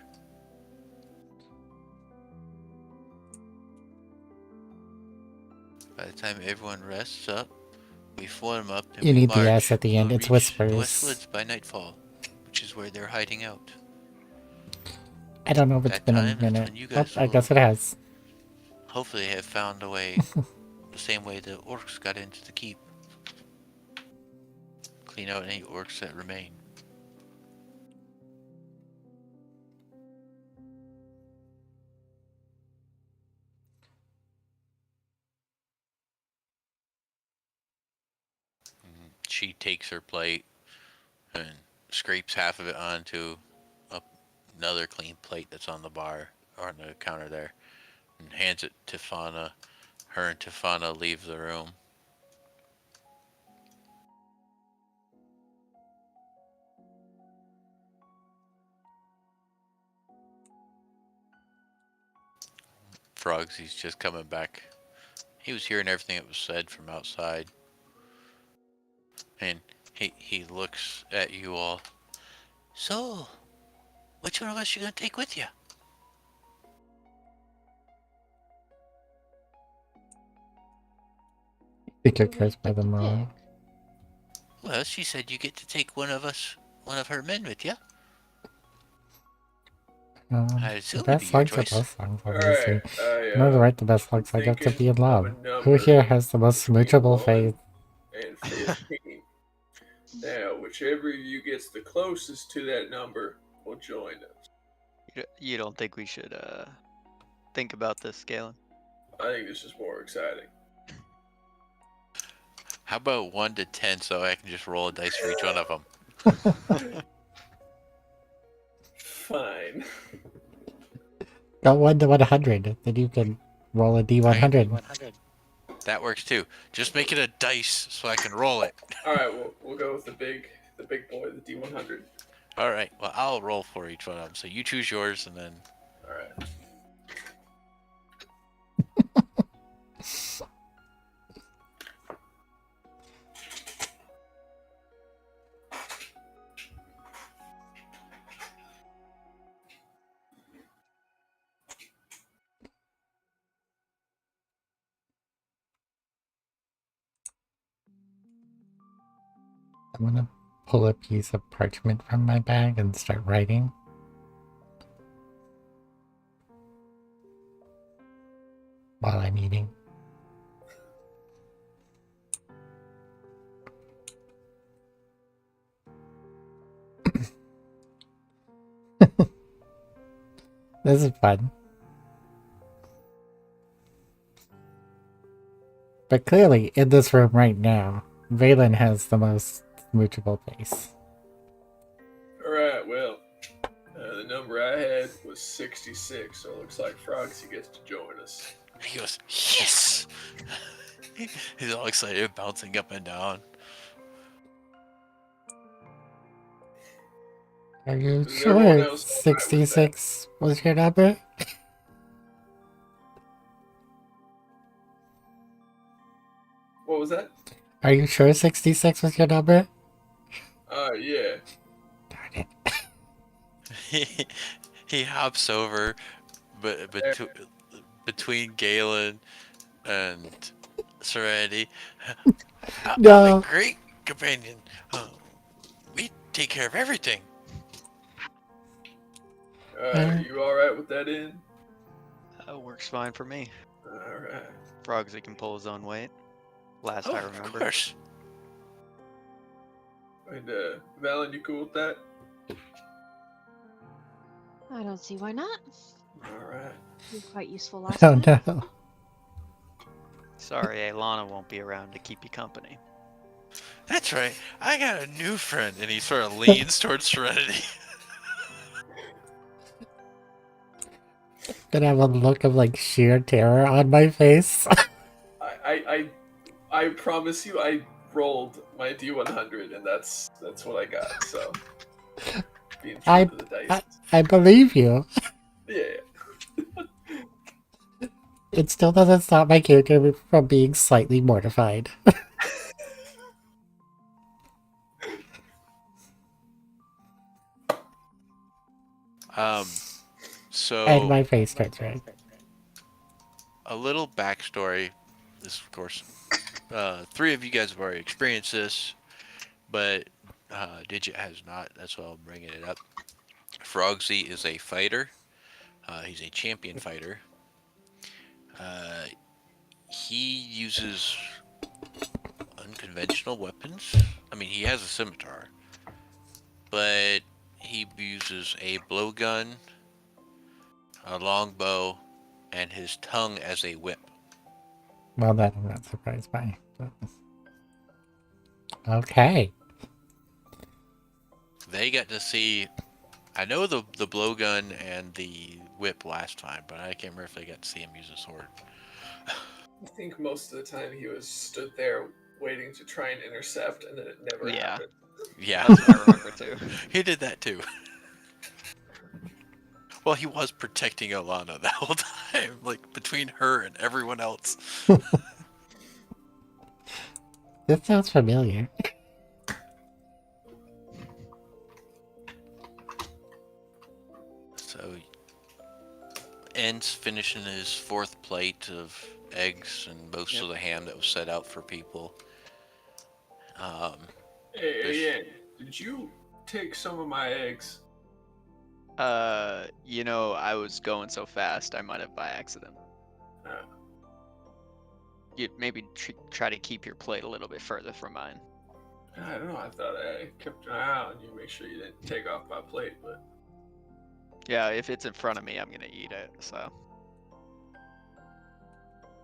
By the time everyone rests up, we form up and You we need the march. S at the end. We'll It's reach the West whispers. Woods by nightfall, which is where they're hiding out. I don't know if it's That been a time, that's minute. when you Oh, guys I will guess it has. hopefully have found a way, the same way the orcs got into the keep. Clean out any orcs that remain. She takes her plate and scrapes half of it onto another clean plate that's on the bar or on the counter there, and hands it to Fauna. Her and Tefana leave the room. Frogsy's just coming back. He was hearing everything that was said from outside. And he looks at you all. So, which one of us you gonna take with you? I think you're Who cursed by get to them all. pick? Well, she said you get to take one of her men with you. I The assume it'd be best your slugs are choice. both songs, All obviously. right, In order to write the best slugs, I got to thinking be in of a love. Who number here has the most between smoochable 1 face? and 15. Now, whichever of you gets the closest to that number will join us. You don't think we should think about this, Galen? I think this is more exciting. How about 1 to 10 so I can just roll a dice for each one of them? Fine. Got 1 to 100. Then you can roll a D100. That works too. Just make it a dice so I can roll it. All right, we'll go with the big boy, the D100. All right. Well, I'll roll for each one of them. So you choose yours, and then All right. I'm gonna pull a piece of parchment from my bag and start writing. While I'm eating. This is fun. But clearly, in this room right now, Valen has the most smoochable face. All right. Well, the number I had was 66, so it looks like Frogsy gets to join us. he goes, yes! He's all excited, bouncing up and down. Are you Does everyone sure else all right with that? 66 was your number? What was that? Are you sure 66 was your number? Yeah. Darn it. He hops over between Galen and Serenity. No. I'm a great companion. We take care of everything. Are you all right with that in? Works fine for me. All right. Frogsy can pull his own weight. Last Oh, I of remember. course. And Valen, you cool with that? I don't see why not. All right. You're quite useful last Oh time. no. Sorry, Aelana won't be around to keep you company. That's right. I got a new friend, and he sort of leans towards Serenity. Gonna have a look of like sheer terror on my face. I promise you, I rolled my D100, and that's what I got. So, being true to the dice. I believe you. Yeah. It still doesn't stop my character from being slightly mortified. So And my face turns red. a little backstory this, of course, 3 of you guys have already experienced this, but Digit has not. That's why I'm bringing it up. Frogsy is a fighter. He's a champion fighter. Uh, he uses unconventional weapons. I mean, he has a scimitar, but he uses a blowgun, a longbow, and his tongue as a whip. Well, that I'm not surprised by. But... Okay. They got to see. I know the blowgun and the whip last time, but I can't remember if they got to see him use a sword. I think most of the time he was stood there waiting to try and intercept, and then it never Yeah. happened. Yeah, That's what I remember too. he did that too. Well, he was protecting Alana the whole time, like between her and everyone else. This sounds familiar. So, ends finishing his 4th plate of eggs and most of the ham that was set out for people. Hey, yeah, did you take some of my eggs? I was going so fast, I might have by accident. Uh, You'd maybe try to keep your plate a little bit further from mine. I don't know. I thought I kept an eye out on you, make sure you didn't take off my plate, but Yeah, if it's in front of me, I'm gonna eat it. So.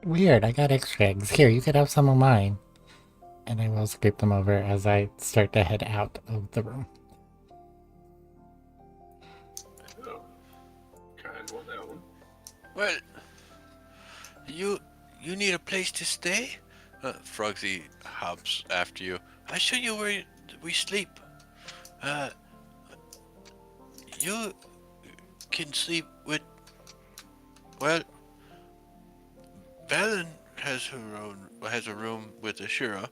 Weird, I got extra eggs. Here, you could have some of mine. And I will scrape them over as I start to head out of the room. oh, kind one that one. Well, you need a place to stay? Frogsy hops after you. I show you where we sleep. You can sleep with. Well, Valen has a room with Ashura.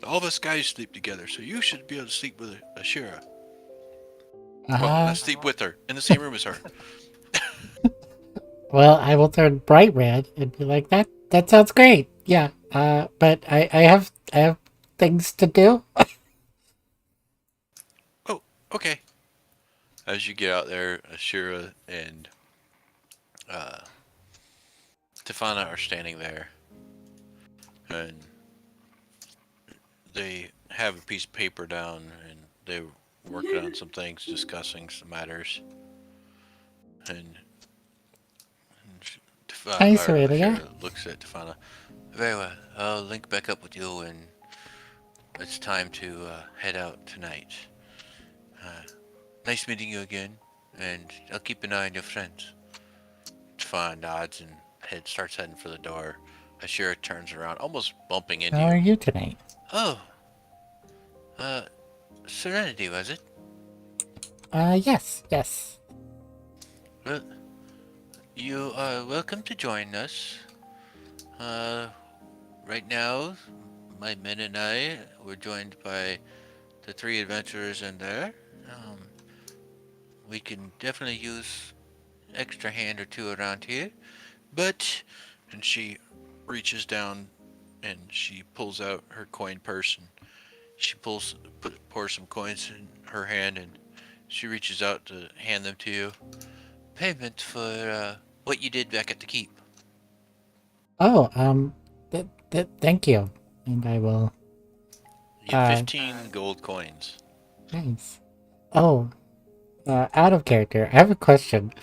All of us guys sleep together, so you should be able to sleep with Ashura. Well, not sleep with her in the same room as her. Well, I will turn bright red and be like, that sounds great. Yeah. But I have things to do. Oh, okay. As you get out there, Ashura and Tefana are standing there, and they have a piece of paper down, and they're working on some things, discussing some matters. And Hi, Aurelia. Ashura looks at Tefana. Very well. I'll link back up with you, and it's time to head out tonight. Nice meeting you again, and I'll keep an eye on your friends. Tefana nods and starts heading for the door. Ashura turns around, almost bumping into How are you. you tonight? Oh, Serenity, was it? Yes. Well, you are welcome to join us. Right now, my men and I were joined by the 3 adventurers in there. We can definitely use extra hand or 2 around here, but... And she reaches down and she pulls out her coin purse and she pours some coins in her hand and she reaches out to hand them to you. Payment for what you did back at the keep. Oh, thank you. And I will. You get 15 gold coins. Nice. Oh, out of character. I have a question.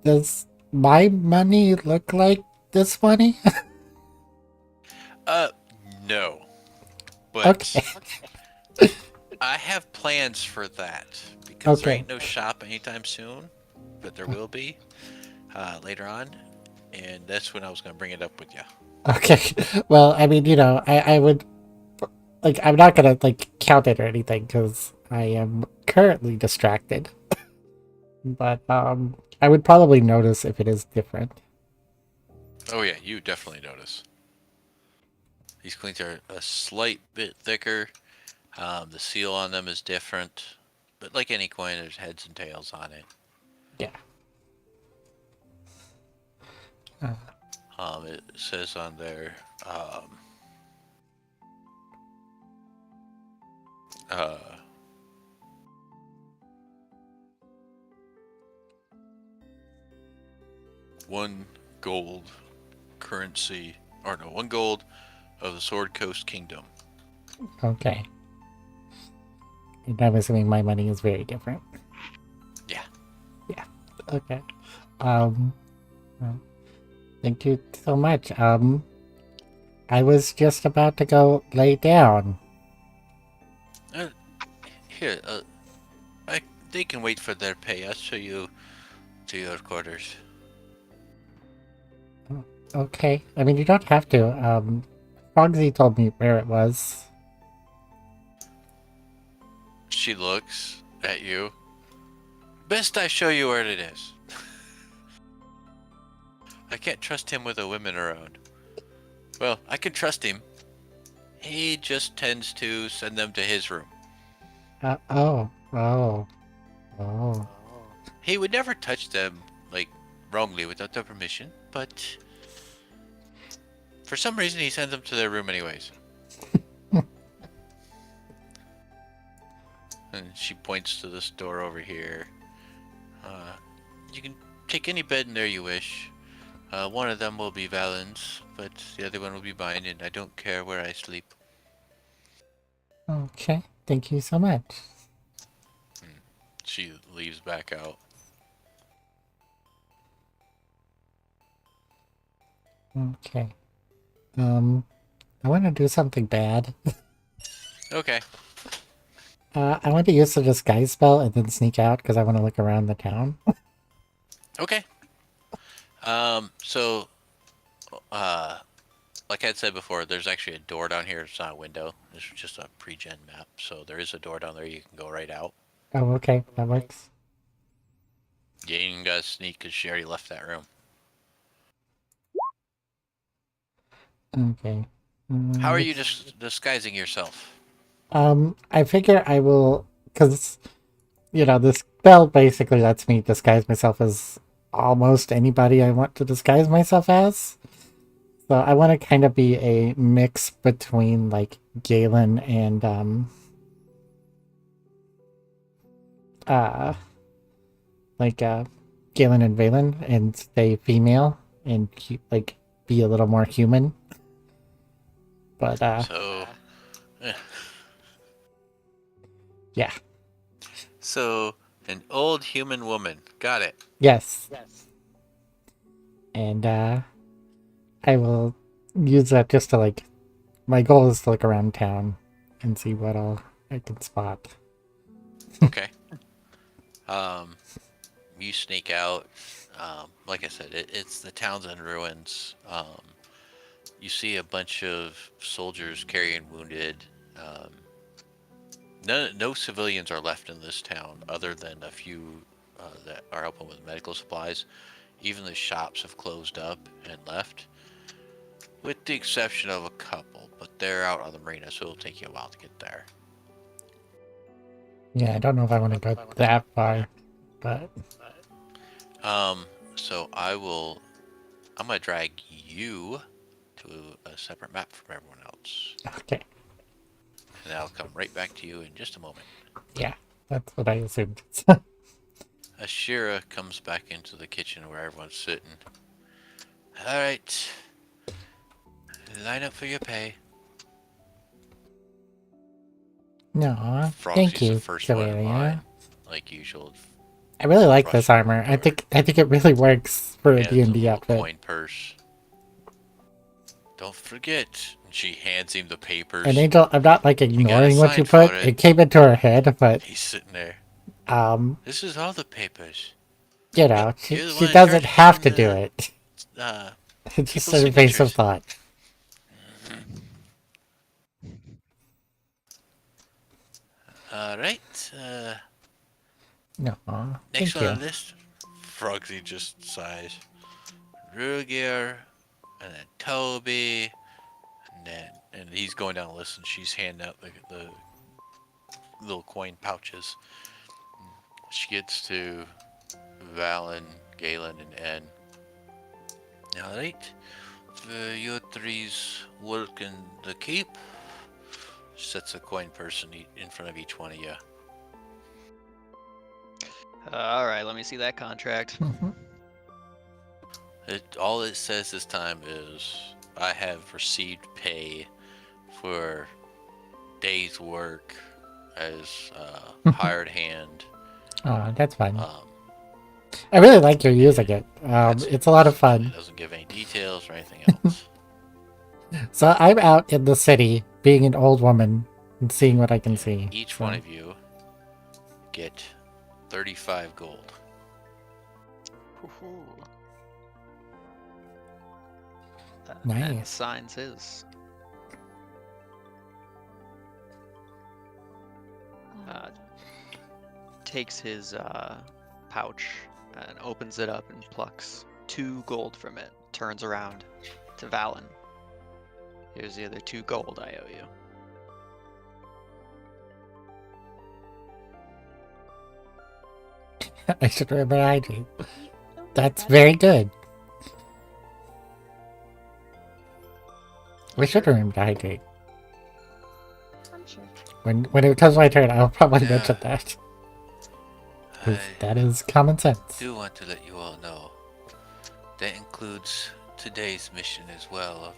Does my money look like this money? No. But Okay. I have plans for that because there Okay. ain't no shop anytime soon, but there will be later on, and that's when I was going to bring it up with you. Okay. Well, I mean, I would, like, I'm not gonna, like, count it or anything, because I am currently distracted. But, I would probably notice if it is different. Oh yeah, you definitely notice. These coins are a slight bit thicker. The seal on them is different, but like any coin, there's heads and tails on it. Yeah. It says on there, uh, 1 gold currency, or no, 1 gold of the Sword Coast Kingdom. Okay. And I'm assuming my money is very different. Yeah. Yeah. Okay. Well, thank you so much. I was just about to go lay down. Here, they can wait for their pay. I'll show you to your quarters. Okay. I mean, you don't have to. Fogsy told me where it was. She looks at you. Best I show you where it is. I can't trust him with the women around. Well, I can trust him. He just tends to send them to his room. Oh. He would never touch them, like, wrongly without their permission, but for some reason he sends them to their room anyways. And she points to this door over here. You can take any bed in there you wish. One of them will be Valen's, but the other one will be mine, and I don't care where I sleep. Okay. Thank you so much. She leaves back out. Okay. I want to do something bad. Okay. I want to use the disguise spell and then sneak out because I want to look around the town. Okay. So, like I said before, there's actually a door down here. It's not a window. It's just a pre-gen map. So there is a door down there. You can go right out. Oh, okay. That works. You ain't even gotta sneak because she already left that room. Okay. How are you disguising yourself? I figure I will, because, this spell basically lets me disguise myself as almost anybody I want to disguise myself as. So I want to kind of be a mix between, like, Galen and, Galen and Valen and stay female and, like, be a little more human. But, So, yeah. So, an old human woman. Got it. Yes. And, I will use that just to, like, my goal is to look around town and see what all I can spot. Okay. You sneak out. Like I said, it's the town's in ruins. You see a bunch of soldiers carrying wounded. No civilians are left in this town other than a few that are helping with medical supplies. Even the shops have closed up and left, with the exception of a couple, but they're out on the marina, so it'll take you a while to get there. Yeah, I don't know if I want to go that far, but... So I'm gonna drag you to a separate map from everyone else. Okay. And I'll come right back to you in just a moment. Yeah, that's what I assumed. Ashira comes back into the kitchen where everyone's sitting. Alright. Line up for your pay. No, Frogsy's thank you, the first one in line, Cavalier. like usual. I really like this armor. I think it really works for a D&D outfit. Coin purse. Don't forget. She hands him the papers. And Angel, I'm not like ignoring what you put. It came into her head, but he's sitting there. This is all the papers. She doesn't have to do it. It's just a face of thought. All right. No, next thank one you. on the list. Frogsy just sighs. Rugier, and then Toby, and he's going down the list, and she's handing out the little coin pouches. She gets to Valen, Galen, and N. All right. You three's work in the keep. Sets a coin purse in front of each one of you. All right, let me see that contract. All it says this time is, I have received pay for day's work as hired hand. Oh, that's fun. Um, I really like your using it. that's It's a lot of it. fun. It doesn't give any details or anything else. So I'm out in the city, being an old woman, and seeing what I can see. Each So- one of you get 35 gold. Woohoo. And Nice. signs his. Takes his pouch and opens it up and plucks 2 gold from it. Turns around to Valen. Here's the other 2 gold I owe you. I should remember I do. Don't That's get very good. We Sure. should remember to hydrate. I'm sure. When it comes my turn, I'll probably Yeah. mention that. 'Cause I that is common sense. do want to let you all know that includes today's mission as well of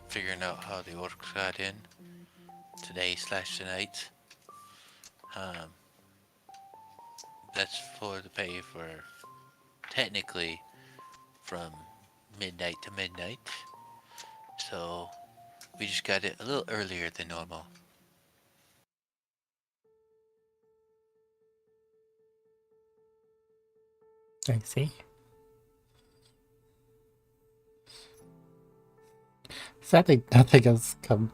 figuring out how the orcs got in today/tonight. That's for the pay for technically from midnight to midnight. So we just got it a little earlier than normal. I see. Sadly, nothing has come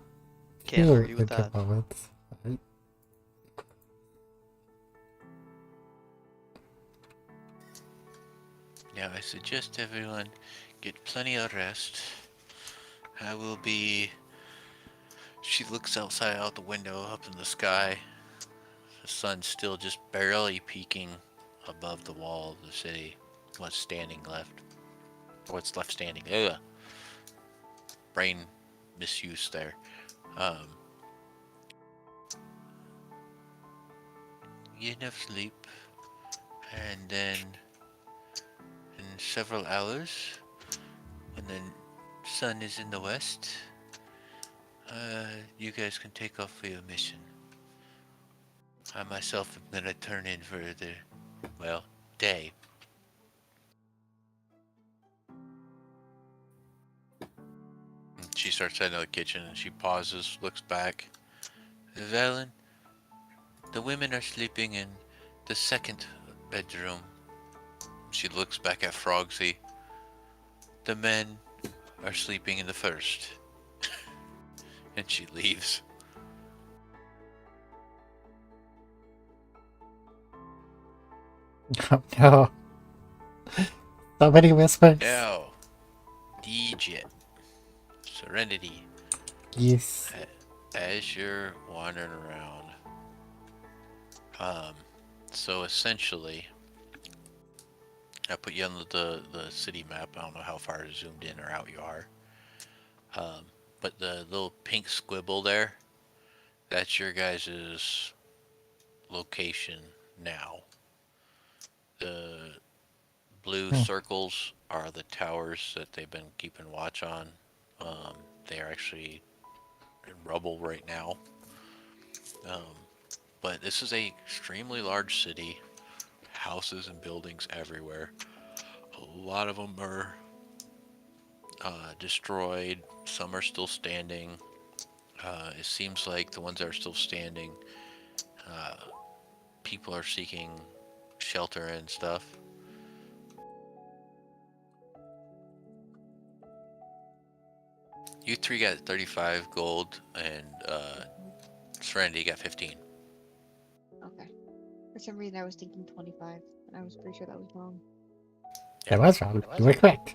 Can't true argue with at that. the moment. Now I suggest everyone get plenty of rest. I will be... She looks outside out the window up in the sky. The sun's still just barely peeking above the wall of the city. What's standing left. What's left standing. Ugh. Brain misuse there. Get enough sleep, and then in several hours, when the sun is in the west, you guys can take off for your mission. I myself am gonna turn in for the, well, day. And she starts heading to the kitchen and she pauses, looks back. Valen, the women are sleeping in the second bedroom. She looks back at Frogsy. The men are sleeping in the first. And she leaves. Oh no. So many whispers. Now, DJ, Serenity, Yes. as you're wandering around, so essentially, I put you on the city map. I don't know how far zoomed in or out you are. But the little pink squibble there, that's your guys' location now. The blue circles are the towers that they've been keeping watch on. They are actually in rubble right now. But this is a extremely large city. Houses and buildings everywhere. A lot of them are destroyed. Some are still standing. It seems like the ones that are still standing, people are seeking shelter and stuff. You three got 35 gold, and Serenity got 15. Okay. For some reason, I was thinking 25, and I was pretty sure that was wrong. That was wrong. You were correct.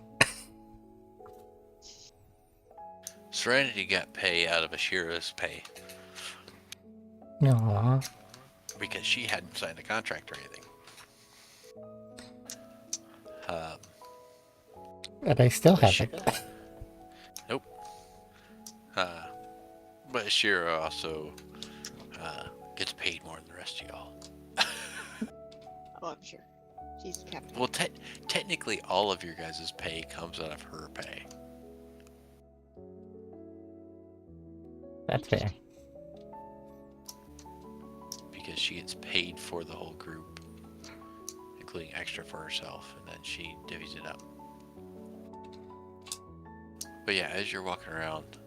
Serenity got pay out of Ashira's pay Aww. because she hadn't signed a contract or anything. And I still But she- haven't. But Shira also gets paid more than the rest of y'all. Oh, I'm sure. She's the captain. Well, technically, all of your guys' pay comes out of her pay. That's fair. Because she gets paid for the whole group, including extra for herself, and then she divvies it up. But yeah, as you're walking around,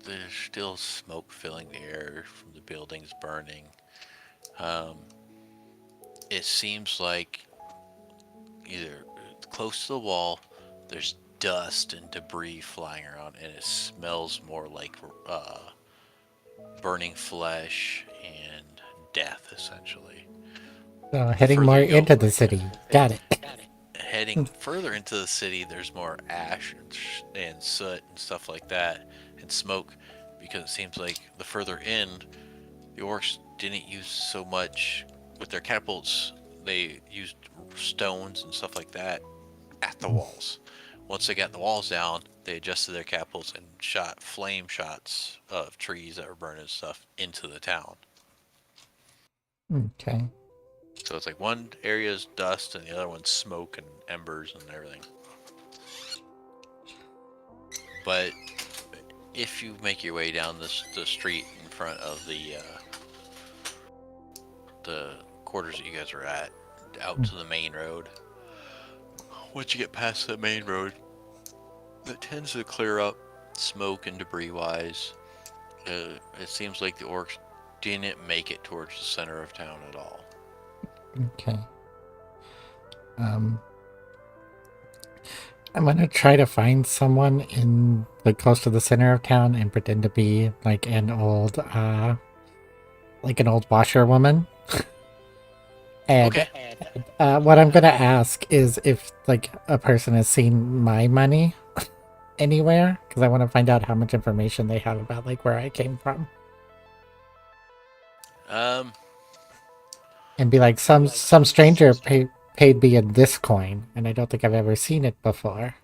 there's still smoke filling the air from the buildings burning. It seems like either close to the wall, there's dust and debris flying around, and it smells more like burning flesh and death, essentially. So heading Further more you go- into the city. Got it. Heading further into the city, there's more ash and soot and stuff like that, and smoke, because it seems like the further in, the orcs didn't use so much with their catapults. They used stones and stuff like that at the walls. Once they got the walls down, they adjusted their catapults and shot flame shots of trees that were burning stuff into the town. Okay. So it's like one area is dust and the other one's smoke and embers and everything. But if you make your way down the street in front of the quarters that you guys are at, out to the main road, once you get past the main road, it tends to clear up smoke and debris wise. It seems like the orcs didn't make it towards the center of town at all. Okay. I'm gonna try to find someone in close to the center of town and pretend to be like an old washerwoman. And Okay. what I'm gonna ask is if like a person has seen my money anywhere, because I want to find out how much information they have about like where I came from. And be like, some stranger paid me in this coin, and I don't think I've ever seen it before.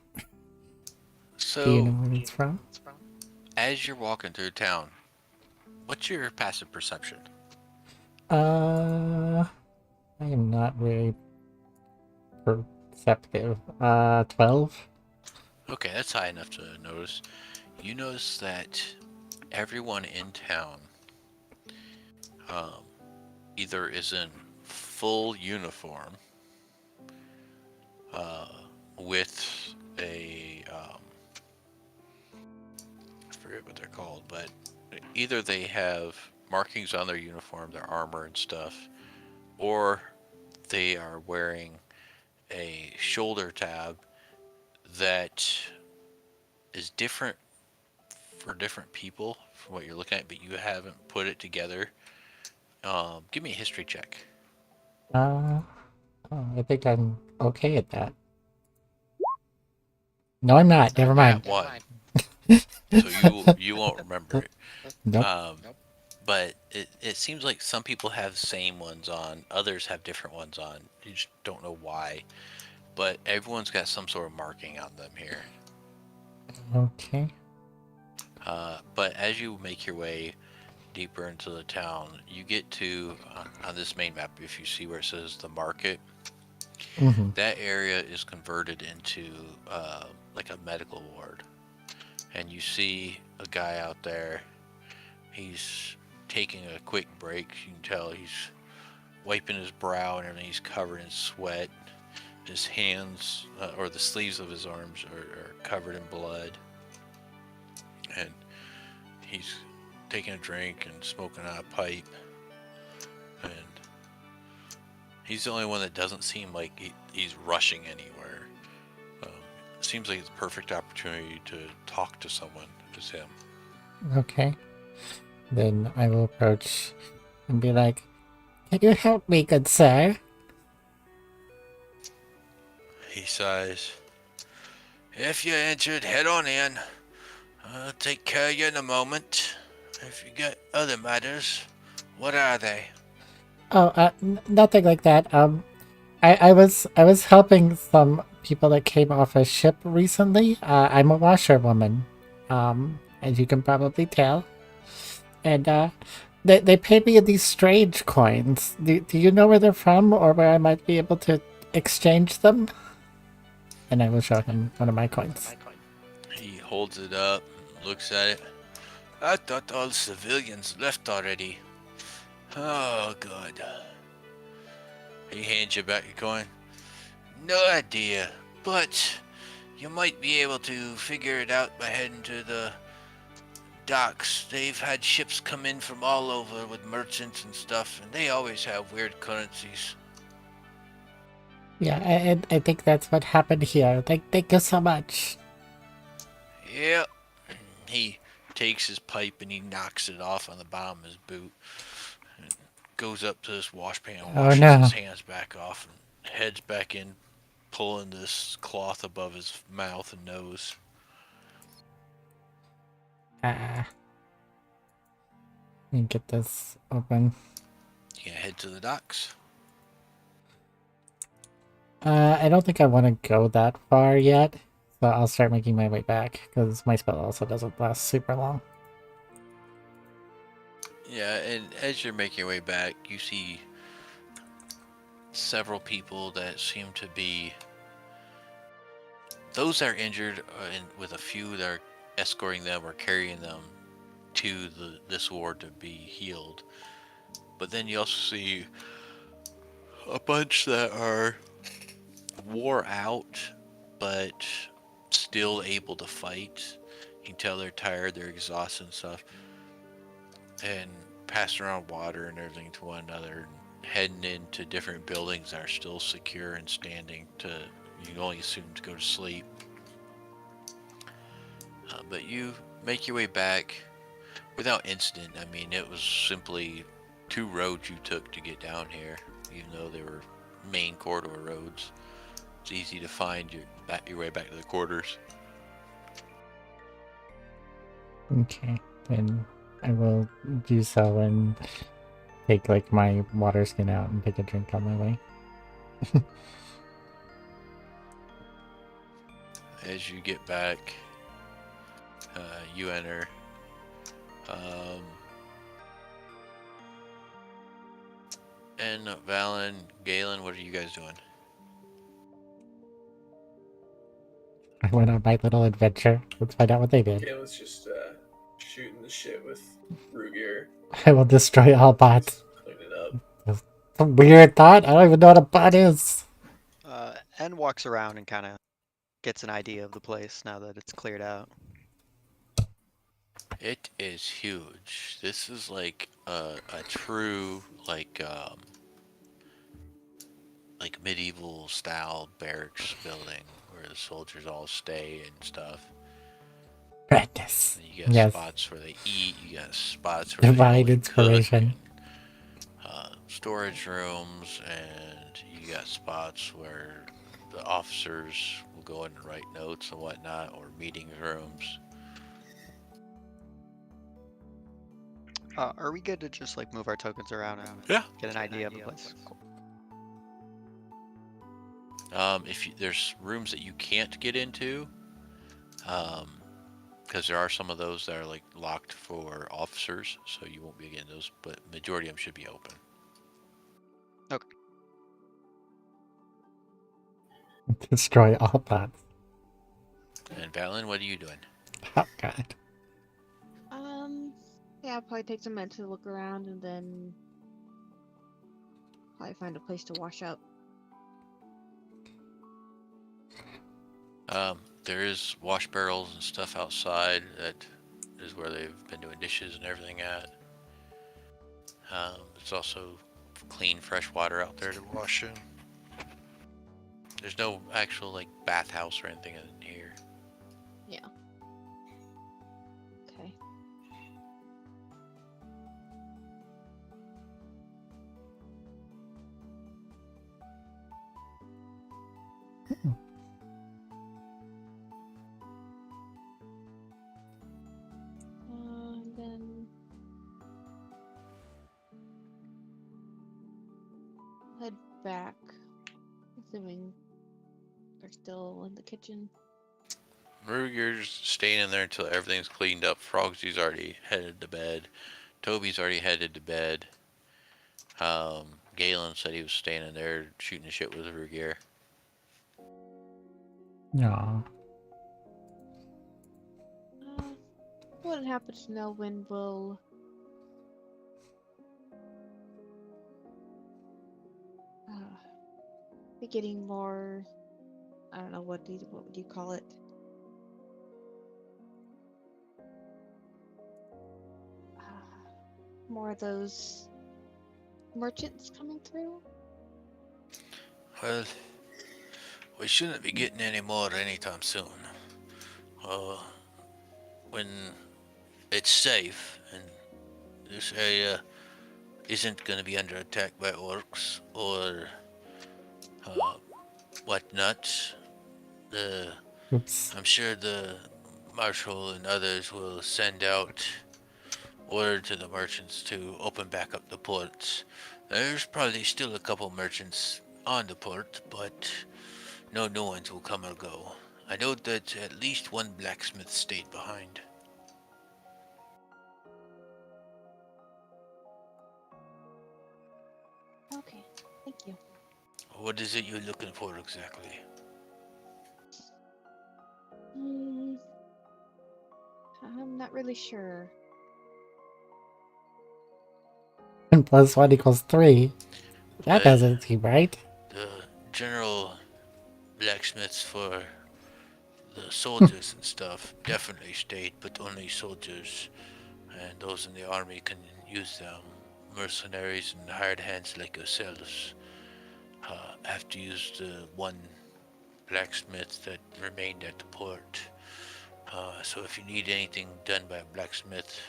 So, Do you know where it's from? as you're walking through town, what's your passive perception? I am not very perceptive. 12? Okay, that's high enough to notice. You notice that everyone in town either is in full uniform with a I forget what they're called, but either they have markings on their uniform, their armor and stuff, or they are wearing a shoulder tab that is different for different people from what you're looking at, but you haven't put it together. Give me a history check. I think I'm okay at that. No, I'm not. Never mind. One. So you won't remember it. Nope. But it seems like some people have the same ones on, others have different ones on. You just don't know why. But everyone's got some sort of marking on them here. Okay. But as you make your way deeper into the town, you get to, on this main map, if you see where it says the market, that area is converted into like a medical ward. And you see a guy out there, he's taking a quick break. You can tell he's wiping his brow and everything. He's covered in sweat. His hands, or the sleeves of his arms are covered in blood. And he's taking a drink and smoking on a pipe. And he's the only one that doesn't seem like he's rushing anywhere. Seems like it's a perfect opportunity to talk to someone as him. Okay. Then I will approach and be like, "Can you help me, good sir?" He sighs. If you're injured, head on in. I'll take care of you in a moment. If you got other matters, what are they? Oh, nothing like that. I was helping some people that came off a ship recently. I'm a washerwoman, as you can probably tell. And they paid me in these strange coins. Do you know where they're from, or where I might be able to exchange them? And I will show him one of my coins. He holds it up, looks at it. I thought all the civilians left already. Oh, good. He hands you back your coin. No idea, but you might be able to figure it out by heading to the docks. They've had ships come in from all over with merchants and stuff, and they always have weird currencies. Yeah, I think that's what happened here. Thank you so much. Yep. He takes his pipe and he knocks it off on the bottom of his boot. And goes up to this washpan and Oh, washes no. his hands back off and heads back in, pulling this cloth above his mouth and nose. Let me get this open. You head to the docks. I don't think I want to go that far yet, so I'll start making my way back, because my spell also doesn't last super long. Yeah, and as you're making your way back, you see several people that seem to be those that are injured, and with a few that are escorting them or carrying them to this ward to be healed. But then you also see a bunch that are wore out, but still able to fight. You can tell they're tired, they're exhausted and stuff, and passing around water and everything to one another, and heading into different buildings that are still secure and standing. You can only assume to go to sleep. But you make your way back without incident. I mean, it was simply 2 roads you took to get down here, even though they were main corridor roads. It's easy to find your way back to the quarters. Okay, then I will do so and take like my water skin out and take a drink on my way. As you get back, you enter. And Valen, Galen, what are you guys doing? I went on my little adventure. Let's find out what they did. Galen's just shooting the shit with Rugier. I will destroy all bots. Clean it up. That's a weird thought. I don't even know what a bot is. En walks around and kind of gets an idea of the place now that it's cleared out. It is huge. This is like a true like medieval style barracks building where the soldiers all stay and stuff. Madness. And you got Yes. spots where they eat. You got spots where Divine they inspiration. storage rooms, and you got spots where the officers will go in and write notes and whatnot, or meeting rooms. Are we good to just like move our tokens around and Yeah. get an idea of the place? Cool. There's rooms that you can't get into, because there are some of those that are like locked for officers, so you won't be getting those. But majority of them should be open. Okay. Destroy all bots. And Valen, what are you doing? Oh god. Yeah, I'll probably take some minutes to look around and then probably find a place to wash up. There is wash barrels and stuff outside. That is where they've been doing dishes and everything at. There's also clean, fresh water out there to wash in. There's no actual like bathhouse or anything in here. Yeah. Okay. And then head back, assuming they're still in the kitchen. Ruger's staying in there until everything's cleaned up. Frogsy's already headed to bed. Toby's already headed to bed. Galen said he was staying in there shooting the shit with Rugier. Aw. Wouldn't happen to know when we'll be getting more. I don't know what would you call it? More of those merchants coming through. Well, we shouldn't be getting any more anytime soon. When it's safe and this area isn't going to be under attack by orcs or whatnot, Oops. I'm sure the marshal and others will send out word to the merchants to open back up the ports. There's probably still a couple merchants on the port, but no new ones will come or go. I know that at least one blacksmith stayed behind. Okay, thank you. What is it you're looking for exactly? I'm not really sure. And plus 1 equals 3. That Well, doesn't seem right. the general blacksmiths for the soldiers and stuff definitely stayed, but only soldiers and those in the army can use them. Mercenaries and hired hands like yourselves have to use the one blacksmith that remained at the port. So if you need anything done by a blacksmith,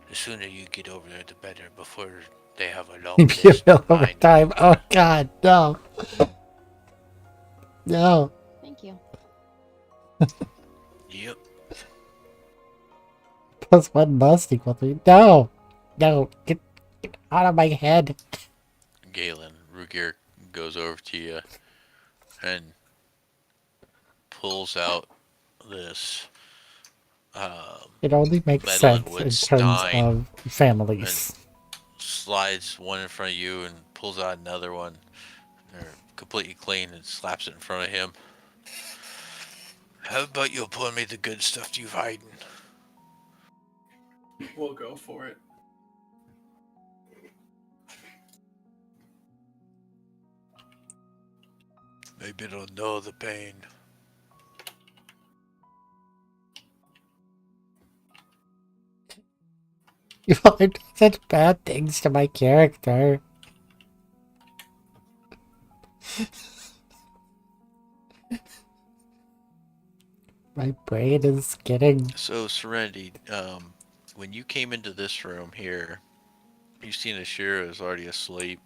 the sooner you get over there, the better, before they have a long Maybe a list bill behind them. overtime. Oh god, no. No. Thank you. Yep. Plus 1 must equal 3. No. No. Get out of my head. Galen, Rugier goes over to you and pulls out this It only makes metal and sense wood in terms stein of families. slides one in front of you and pulls out another one. They're completely clean and slaps it in front of him. How about you pull me the good stuff you've hiding? We'll go for it. Maybe it'll know the pain. You all do such bad things to my character. My brain is getting... So, Serenity, when you came into this room here, you've seen Ashira is already asleep.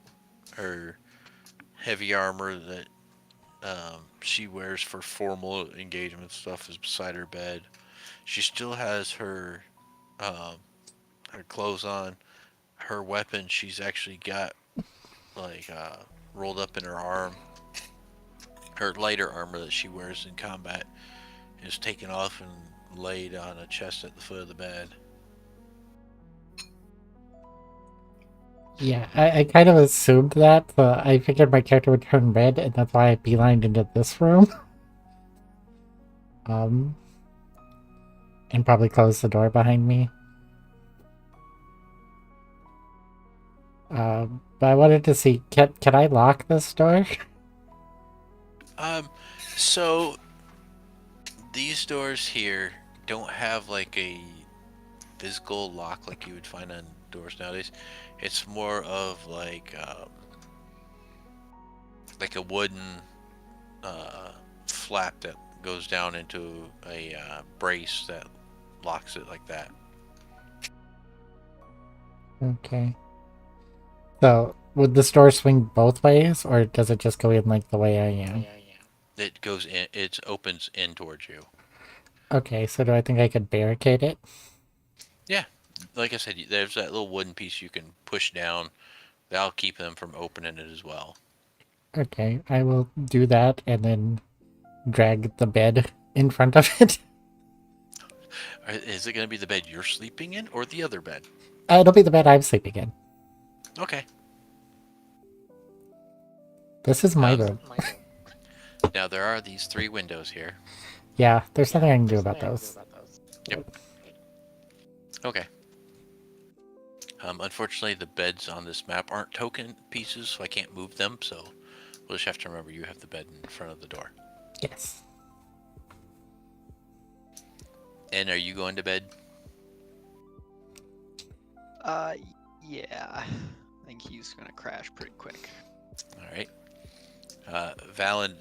Her heavy armor that she wears for formal engagement stuff is beside her bed. She still has her clothes on. Her weapon she's actually got like rolled up in her arm. Her lighter armor that she wears in combat is taken off and laid on a chest at the foot of the bed. Yeah, I kind of assumed that, but I figured my character would turn red, and that's why I beelined into this room. And probably close the door behind me. But I wanted to see, can I lock this door? So these doors here don't have like a physical lock like you would find on doors nowadays. It's more of like a wooden flap that goes down into a brace that locks it like that. Okay. So, would this door swing both ways, or does it just go in like the way I am? It goes in. It opens in towards you. Okay, so do I think I could barricade it? Yeah, like I said, there's that little wooden piece you can push down. That'll keep them from opening it as well. Okay, I will do that and then drag the bed in front of it. Is it going to be the bed you're sleeping in or the other bed? It'll be the bed I'm sleeping in. Okay. This is my Um, room. Now there are these 3 windows here. Yeah, there's nothing I can do about those. Yep. Okay. Unfortunately, the beds on this map aren't token pieces, so I can't move them. So we'll just have to remember you have the bed in front of the door. Yes. And are you going to bed? Yeah. I think he's gonna crash pretty quick. All right. Valen,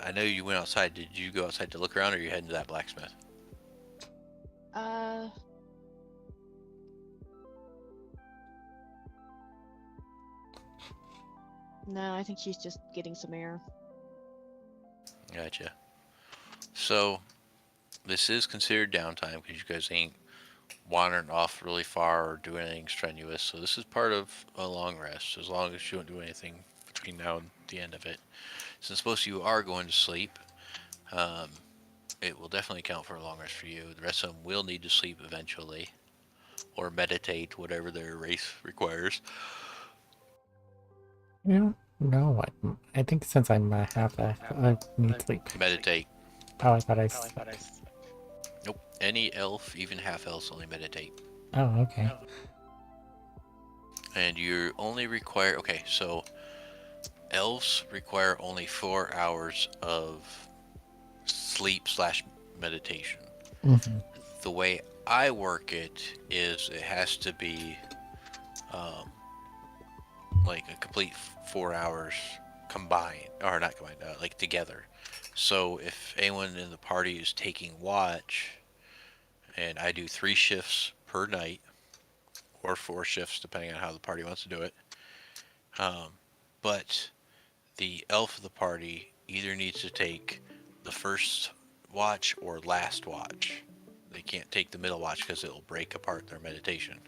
I know you went outside. Did you go outside to look around, or are you heading to that blacksmith? No, I think she's just getting some air. Gotcha. So this is considered downtime because you guys ain't wandering off really far or doing anything strenuous. So this is part of a long rest, as long as you don't do anything between now and the end of it. Since most of you are going to sleep, it will definitely count for a long rest for you. The rest of them will need to sleep eventually, or meditate, whatever their race requires. You don't know what? I think since I'm half, I need sleep. Meditate. Oh, I thought I slept. Nope. Any elf, even half elves, only meditate. Oh, okay. And you only require. Okay, so elves require only 4 hours of sleep / meditation. Mm-hmm. The way I work it is it has to be like a complete 4 hours combined, or not combined, like together. So if anyone in the party is taking watch, and I do 3 shifts per night, or 4 shifts depending on how the party wants to do it. But the elf of the party either needs to take the first watch or last watch. They can't take the middle watch because it'll break apart their meditation.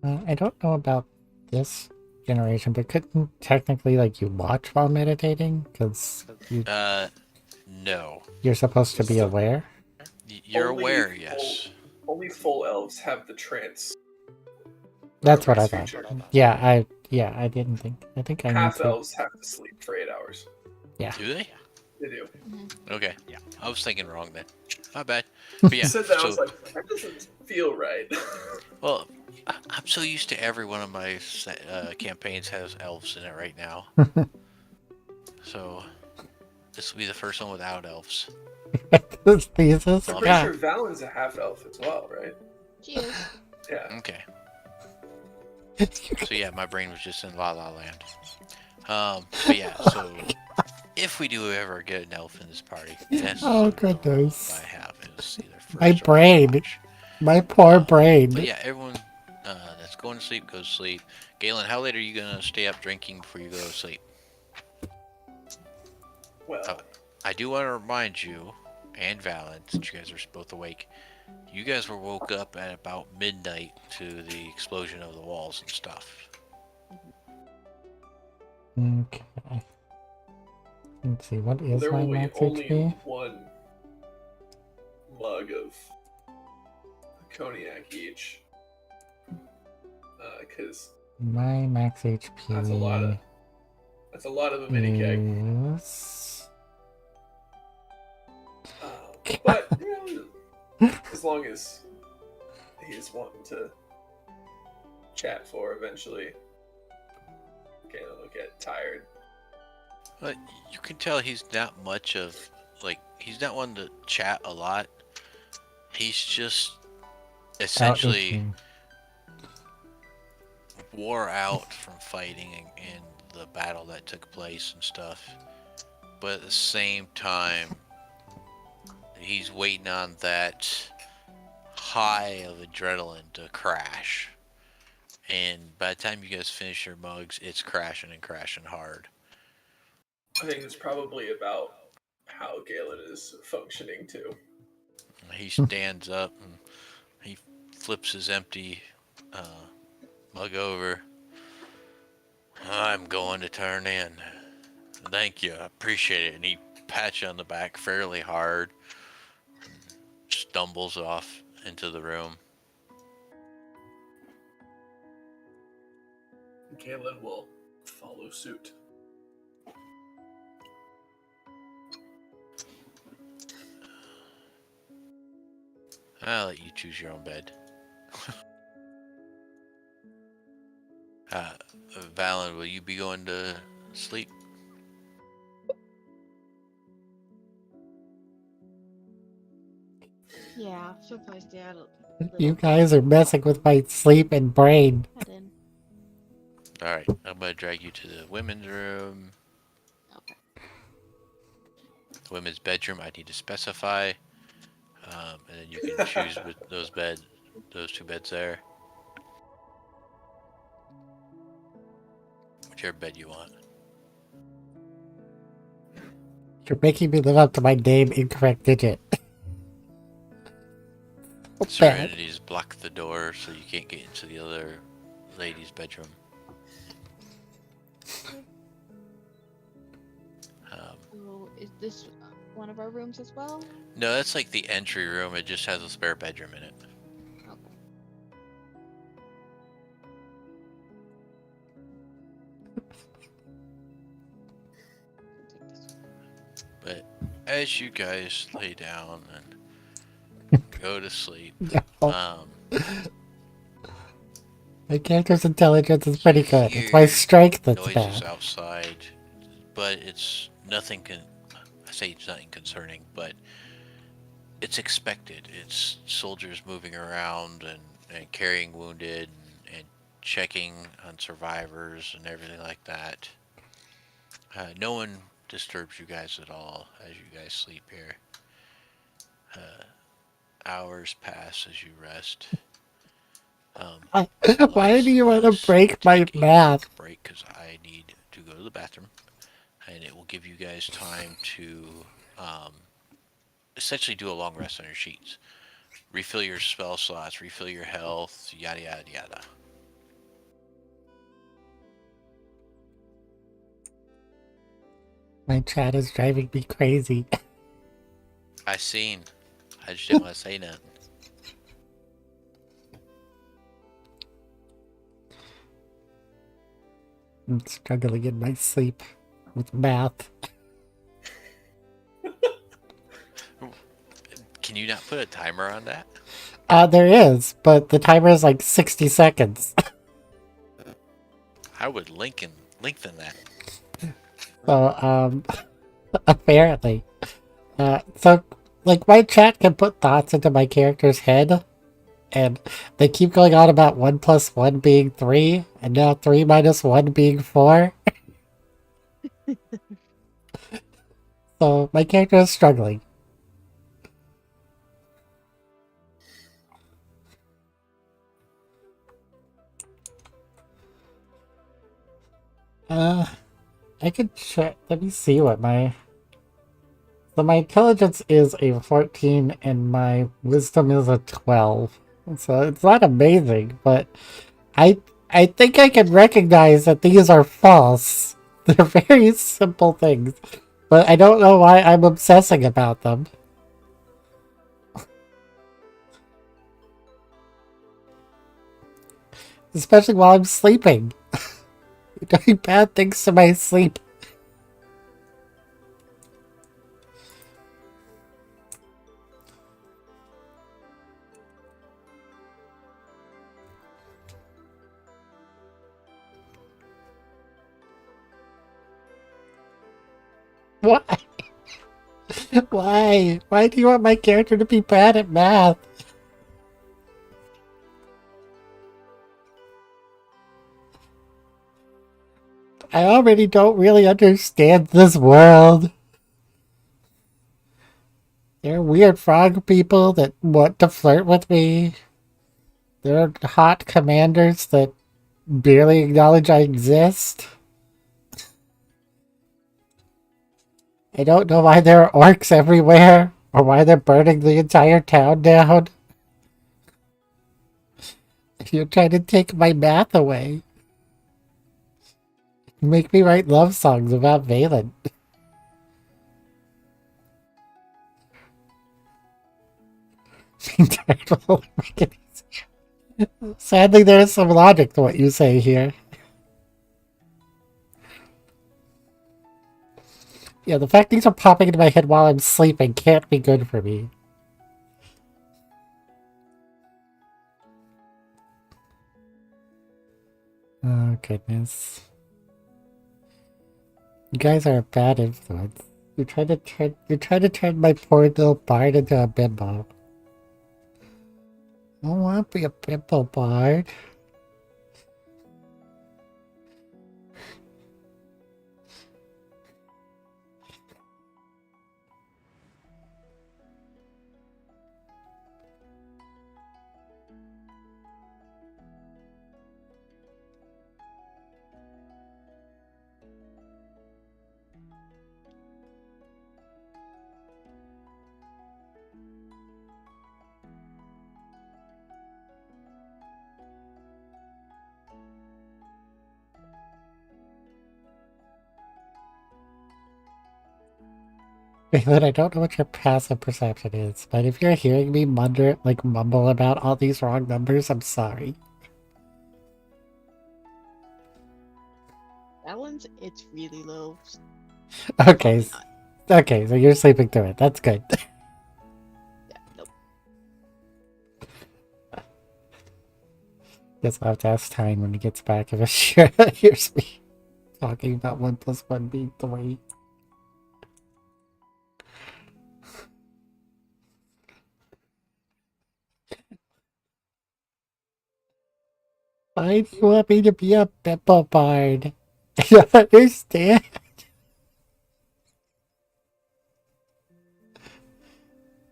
I don't know about this generation, but couldn't technically like you watch while meditating? Because No. you're supposed to be aware. You're Only aware, full- yes. Only full elves have the trance. That's what I progress thought. feature. Yeah, I didn't think. I think I need Half to. elves have to sleep for 8 hours. Do they? They do. Okay. Yeah. I was thinking wrong then. My bad. But yeah. You said that, I so, was like, that doesn't feel right. well, I'm so used to every one of my campaigns has elves in it right now. So this will be the first one without elves. This thesis. I'm pretty Yeah. sure Valen's a half elf as well, right? She is. Yeah. Okay. So yeah, my brain was just in La La Land. But yeah, so if we do ever get an elf in this party, that's Oh, the rule goodness. I have is either first My or brain. watch. My poor brain. But yeah, everyone that's going to sleep goes to sleep. Galen, how late are you gonna stay up drinking before you go to sleep? Well, I do want to remind you and Valen, since you guys are both awake, you guys were woke up at about midnight to the explosion of the walls and stuff. Okay. Let's see. What is there my will be max only HP? one mug of cognac each. Because My max HP. that's a lot of a mini keg. Is... But you know, as long as he's wanting to chat for eventually, Galen will get tired. But you can tell he's not much of, like, he's not one to chat a lot. He's just essentially wore out from fighting and the battle that took place and stuff. But at the same time, he's waiting on that high of adrenaline to crash. And by the time you guys finish your mugs, it's crashing and crashing hard. I think it's probably about how Galen is functioning too. He stands up and he flips his empty mug over. I'm going to turn in. Thank you. I appreciate it. And he pats you on the back fairly hard. Stumbles off into the room. Galen will follow suit. I'll let you choose your own bed. Valen, will you be going to sleep? Yeah, she'll probably stay out a You little. guys are messing with my sleep and brain. Head in. Alright, I'm gonna drag you to the women's room. Okay. The women's bedroom, I need to specify. And then you can choose with those two beds there. Whichever bed you want. You're making me live up to my name incorrect digit. Bad. Serenity's block the door so you can't get into the other lady's bedroom. So, is this one of our rooms as well? No, that's like the entry room. It just has a spare bedroom in it. Okay. I'll take this one. But as you guys lay down and go to sleep, No. My character's intelligence is pretty good. It's my hear strength that's noises bad. outside, but it's nothing. I say it's nothing concerning, but it's expected. It's soldiers moving around and carrying wounded and checking on survivors and everything like that. No one disturbs you guys at all as you guys sleep here. Hours pass as you rest. Why do you want to Let's break my take a math? quick break because I need to go to the bathroom, and it will give you guys time to essentially do a long rest on your sheets, refill your spell slots, refill your health, yada yada yada. My chat is driving me crazy. I seen. I just didn't want to say nothing. I'm struggling in my sleep with math. Can you not put a timer on that? There is, but the timer is like 60 seconds. I would lengthen that. So, apparently. So, like, my chat can put thoughts into my character's head, and they keep going on about 1 plus 1 being 3, and now 3 minus 1 being 4. So, my character is struggling. I could check. Let me see what my. So my intelligence is a 14 and my wisdom is a 12. So it's not amazing, but I think I can recognize that these are false. They're very simple things, but I don't know why I'm obsessing about them. Especially while I'm sleeping. Doing bad things to my sleep. Why? Why? Why do you want my character to be bad at math? I already don't really understand this world. There are weird frog people that want to flirt with me. There are hot commanders that barely acknowledge I exist. I don't know why there are orcs everywhere, or why they're burning the entire town down. You're trying to take my math away. You make me write love songs about Valen. Sadly, there is some logic to what you say here. Yeah, the fact these are popping into my head while I'm sleeping can't be good for me. Oh, goodness. You guys are a bad influence. You're trying to turn my poor little bard into a bimbo. I don't want to be a bimbo bard. But I don't know what your passive perception is, but if you're hearing me mumble about all these wrong numbers, I'm sorry. That one's it's really low. Okay, Probably not. okay, so you're sleeping through it. That's good. Yeah, nope. Guess I'll have to ask Tyne when he gets back if he hears me talking about 1 plus 1 being 3. Why do you want me to be a bimbo bard? I don't understand.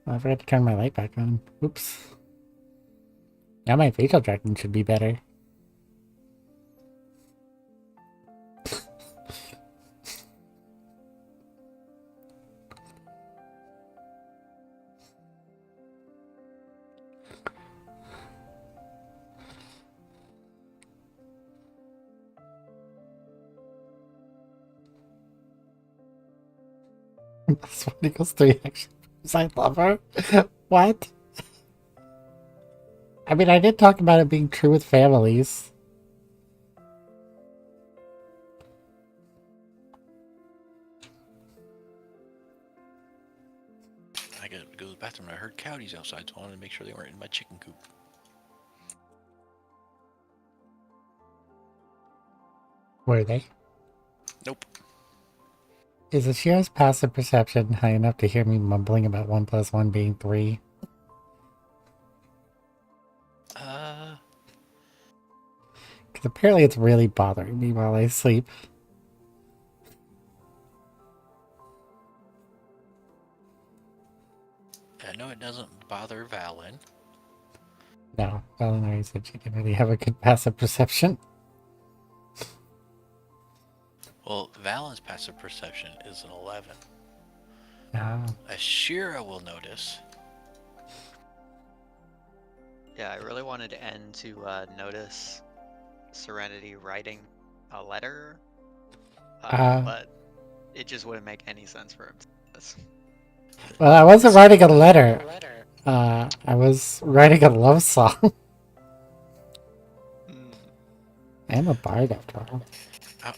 I forgot to turn my light back on. Oops. Now my facial tracking should be better. This one equals 3 actions. I love her. What? I mean, I did talk about it being true with families. I gotta go to the bathroom. I heard coyotes outside, so I wanted to make sure they weren't in my chicken coop. Were they? Nope. Is Ashira's passive perception high enough to hear me mumbling about 1 plus 1 being 3? Because apparently it's really bothering me while I sleep. I know it doesn't bother Valen. No, Valinari said she didn't really have a good passive perception. Well, Valen's passive perception is an 11. No. Ashira will notice. Yeah, I really wanted N to notice Serenity writing a letter, but it just wouldn't make any sense for him to do this. Well, I wasn't writing a letter. I was writing a love song. I'm a bard after all.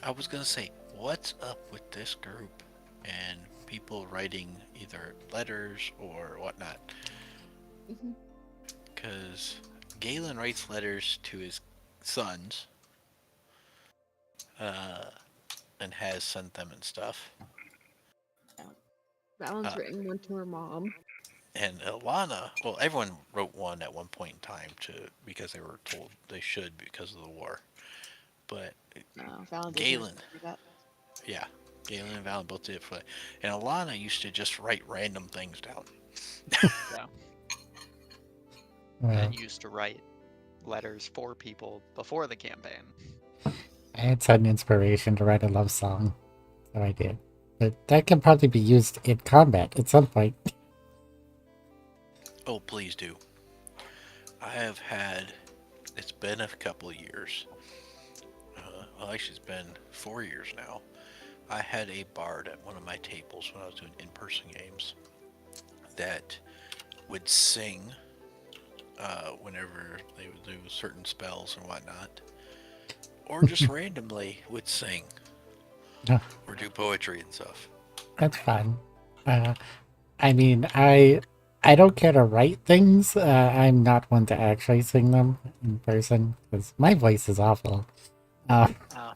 I was gonna say, what's up with this group and people writing either letters or whatnot? Because Galen writes letters to his sons, and has sent them and stuff. Valen's written one to her mom. And Alana, well, everyone wrote one at one point in time because they were told they should because of the war. But Valen Galen, do that. yeah, Galen and Valen both did it for that. And Alana used to just write random things down. Yeah. Well, And used to write letters for people before the campaign. I had sudden inspiration to write a love song, so I did. But that can probably be used in combat at some point. Oh, please do. I have had, it's been a couple of years. Well, actually, it's been 4 years now. I had a bard at one of my tables when I was doing in-person games that would sing whenever they would do certain spells and whatnot, or just randomly would sing or do poetry and stuff. That's fun. I mean, I don't care to write things. I'm not one to actually sing them in person because my voice is awful. Uh, Oh,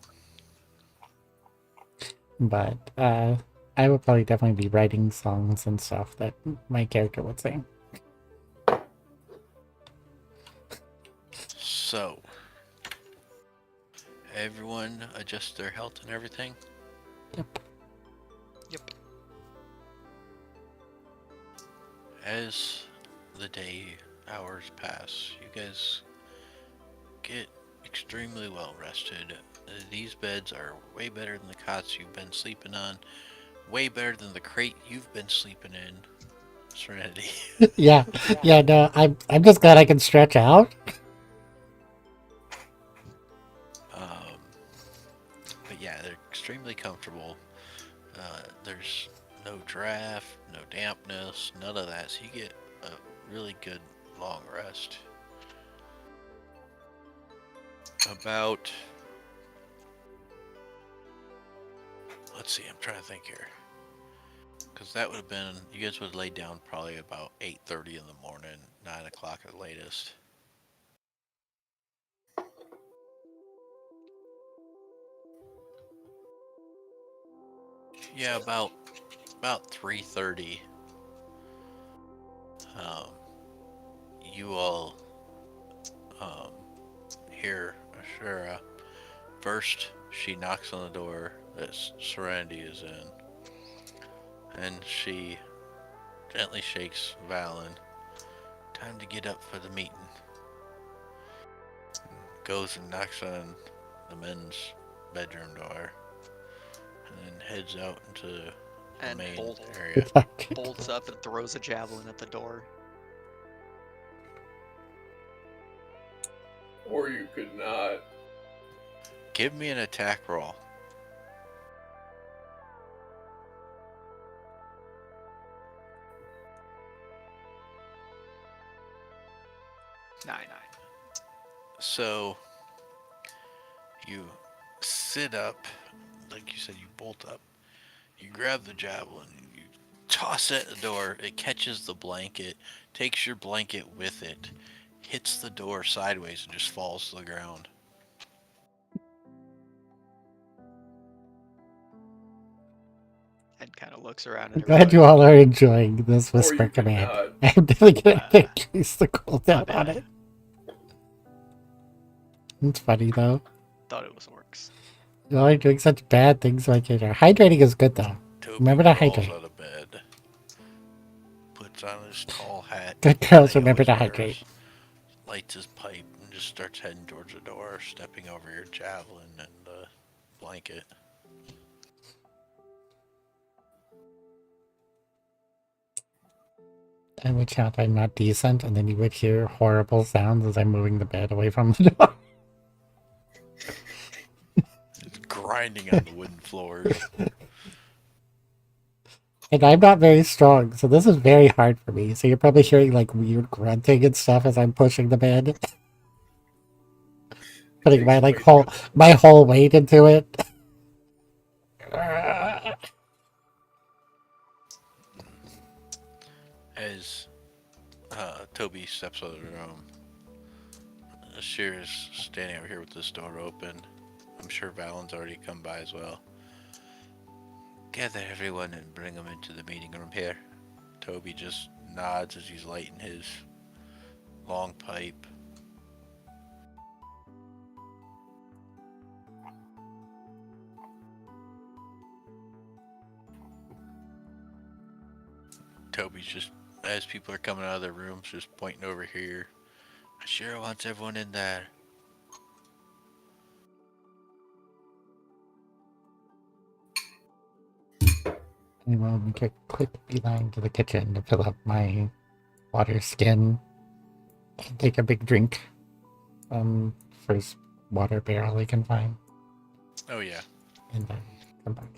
but I would probably definitely be writing songs and stuff that my character would sing. So, everyone adjust their health and everything. Yep. yep. As the day hours pass, you guys get extremely well rested. These beds are way better than the cots you've been sleeping on, way better than the crate you've been sleeping in, Serenity. Yeah, yeah. No, I'm just glad I can stretch out. Um, but yeah, they're extremely comfortable. There's no draft, no dampness, none of that, so you get a really good long rest. About, let's see, I'm trying to think here. Because that would have been, you guys would have laid down probably about 8:30 in the morning, 9 o'clock at the latest. Yeah, about 3:30. Um, you all um, hear Ashura. First, she knocks on the door that Serenity is in, and she gently shakes Valen. Time to get up for the meeting. Goes and knocks on the men's bedroom door, and then heads out into the And main Bolt area. bolts up and throws a javelin at the door. Or you could not. Give me an attack roll. 9. So you sit up, like you said, you bolt up. You grab the javelin, you toss it at the door. It catches the blanket, takes your blanket with it, hits the door sideways, and just falls to the ground. And kind of looks around I'm at glad everybody. you all are enjoying this Or whisper you could command. not. I'm definitely gonna Uh, increase the cooldown on it. It's funny though. Thought it was orcs. You're all doing such bad things like it. Hydrating is good though. Toby Remember to crawls hydrate. out of bed, puts on his tall hat Good girls, that he remember always to hydrate. wears, lights his pipe, and just starts heading towards the door, stepping over your javelin and the blanket. I would shout I'm not decent, and then you would hear horrible sounds as I'm moving the bed away from the door. It's grinding on the wooden floors. And I'm not very strong, so this is very hard for me. So you're probably hearing like weird grunting and stuff as I'm pushing the bed. Putting my Takes like way whole too- my whole weight into it. As Toby steps out of the room, Sheer is standing over here with this door open. I'm sure Valen's already come by as well. Gather everyone and bring them into the meeting room here. Toby just nods as he's lighting his long pipe. Toby's just, as people are coming out of their rooms, just pointing over here. Shira wants everyone in there. I will make a quick beeline to the kitchen to fill up my water skin and take a big drink. First water barrel I can find, Oh yeah. and then come back.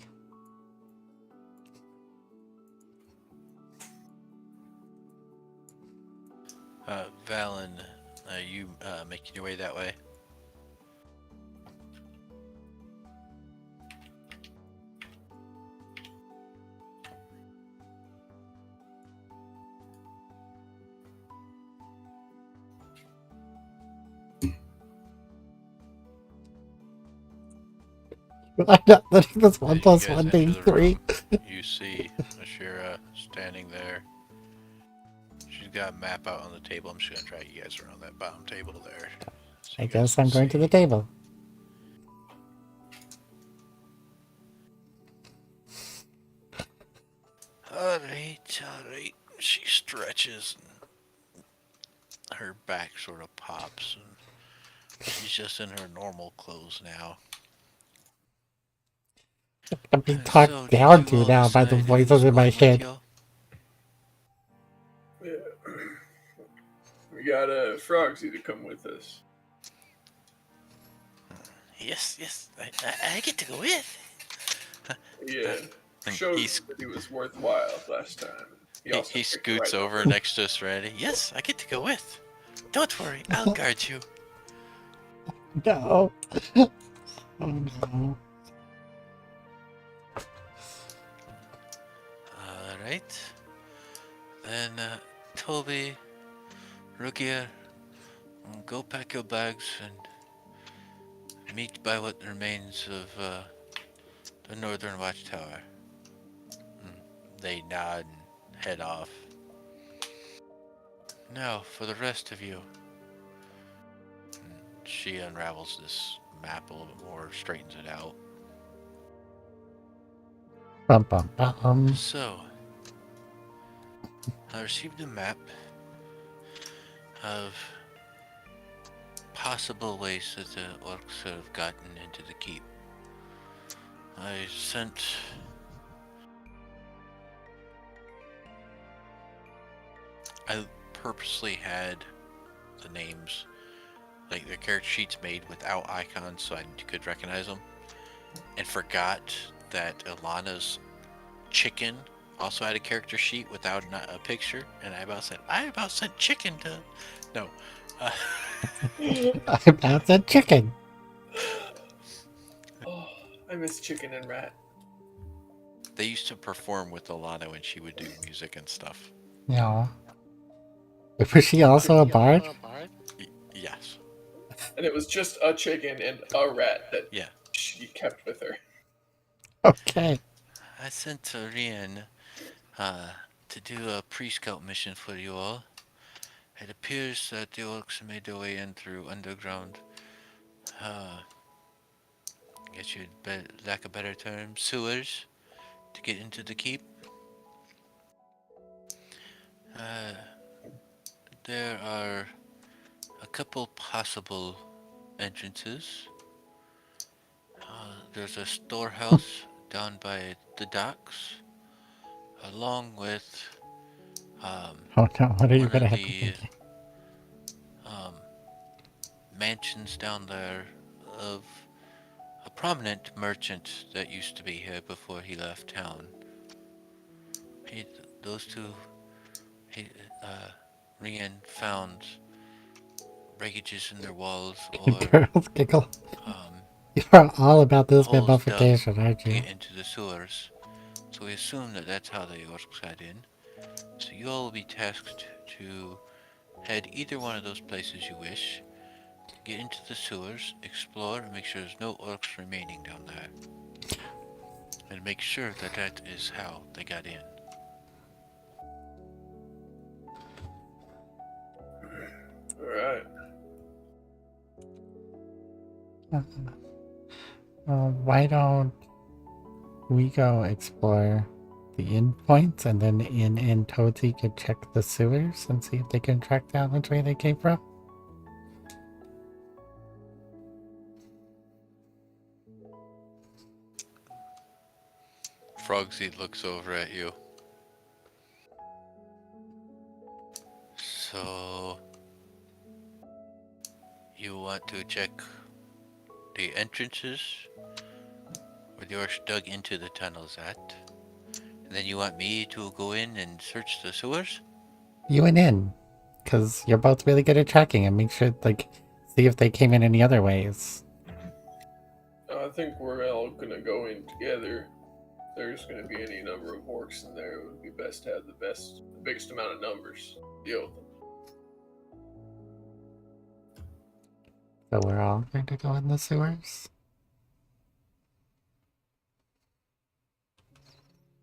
Valen, you making your way that way? I'm not letting this As 1 you plus guys 1 enter be the 3. room, you see Ashira standing there. She's got a map out on the table. I'm just gonna drag you guys around that bottom table there, so I you guys guess can I'm going to the see. table. Alright. She stretches and her back sort of pops and she's just in her normal clothes now. I'm being So talked did down you to all now by the decide who's voices in my going with head. you? Yeah. We got Frogsy to come with us. Yes, I get to go with. Yeah. And Showed that he was worthwhile last time. He also he picked the scoots right over number. next to Serenity. Yes, I get to go with. Don't worry, I'll guard you. No. Oh no. Alright. Then, Toby, Rukia, go pack your bags and meet by what remains of the Northern Watchtower. They nod and head off. Now, for the rest of you. She unravels this map a little bit more, straightens it out. Bum, bum, bum. So, I received a map of possible ways that the orcs have gotten into the keep. I purposely had the names, like the character sheets made without icons so I could recognize them, and forgot that Ilana's chicken also had a character sheet without a picture, and I about sent chicken to... No. I about said chicken. Oh, I miss chicken and rat. They used to perform with Ilana when she would do music and stuff. No. Was she also a bard? Yes. And it was just a chicken and a rat that Yeah. she kept with her. Okay. I sent Rian to do a pre-scout mission for you all. It appears that the orcs made their way in through underground, guess you'd lack a better term, sewers, to get into the keep. There are a couple possible entrances. There's a storehouse down by the docks, along with Oh no, what are you one gonna of have to the think? mansions down there of a prominent merchant that used to be here before he left town. Those two, Rian found breakages in their walls or Girls giggle. um, You're all about this holes dug mummification, aren't to you? get into the sewers. So we assume that that's how the orcs got in. So you all will be tasked to head either one of those places you wish, get into the sewers, explore, and make sure there's no orcs remaining down there. And make sure that that is how they got in. Alright. Why don't we go explore the endpoints and then in Toadsie could check the sewers and see if they can track down which way they came from? Frogsy looks over at you. So, you want to check the entrances where the orcs dug into the tunnels at? And then you want me to go in and search the sewers? You and in, because you're both really good at tracking and make sure, like, see if they came in any other ways. I think we're all gonna go in together. There's gonna be any number of orcs in there. It would be best to have the biggest amount of numbers. Deal with them. So we're all going to go in the sewers?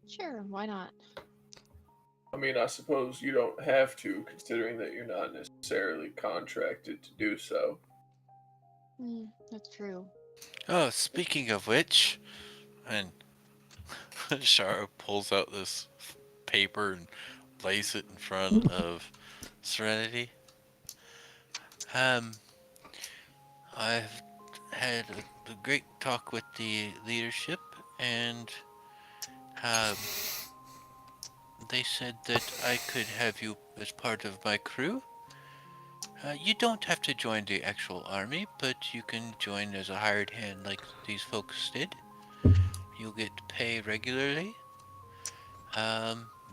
Sure, why not? I mean, I suppose you don't have to, considering that you're not necessarily contracted to do so. That's true. Oh, speaking of which, and Shara pulls out this paper and lays it in front of Serenity. Um, I've had a great talk with the leadership, and um, they said that I could have you as part of my crew. You don't have to join the actual army, but you can join as a hired hand like these folks did. You'll get pay regularly.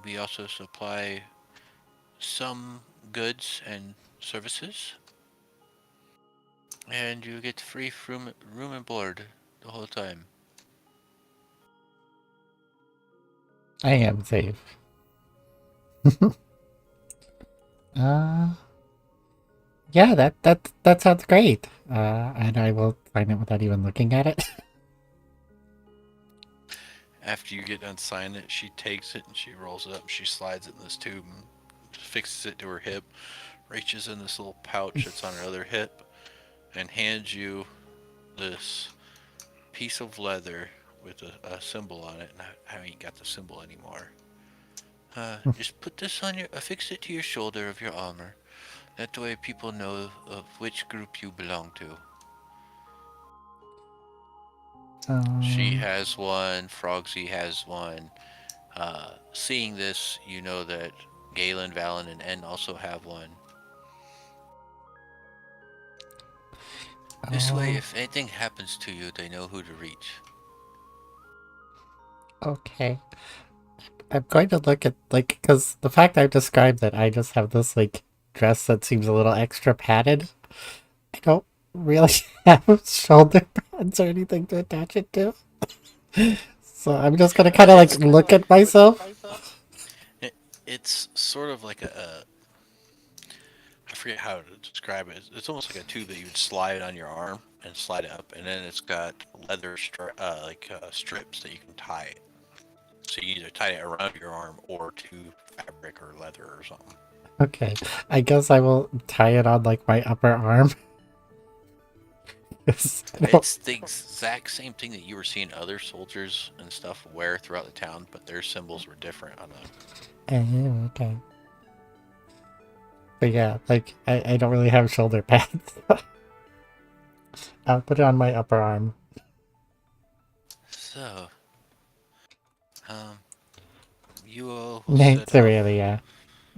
We also supply some goods and services, and you get free room and board the whole time. I am safe. uh, yeah, that sounds great. And I will sign it without even looking at it. After you get done signing it, she takes it and she rolls it up and she slides it in this tube and fixes it to her hip, reaches in this little pouch that's on her other hip, and hands you this piece of leather with a symbol on it. And I ain't got the symbol anymore. Just put this on your, affix it to your shoulder of your armor. That way people know of which group you belong to. She has one, Frogsy has one. Seeing this, you know that Galen, Valen, and N also have one. This way, if anything happens to you, they know who to reach. Okay. I'm going to look at, like, because the fact I've described that I just have this, like, dress that seems a little extra padded. I don't really have shoulder pads or anything to attach it to. So I'm just gonna kind of, like, look at myself. It's sort of like I forget how to describe it. It's almost like a tube that you would slide on your arm and slide it up, and then it's got leather strips that you can tie it. So you either tie it around your arm or to fabric or leather or something. Okay, I guess I will tie it on, like, my upper arm. It's the exact same thing that you were seeing other soldiers and stuff wear throughout the town, but their symbols were different on them. Okay. But yeah, like, I don't really have shoulder pads. I'll put it on my upper arm. So, you all will Thanks, set off really, yeah.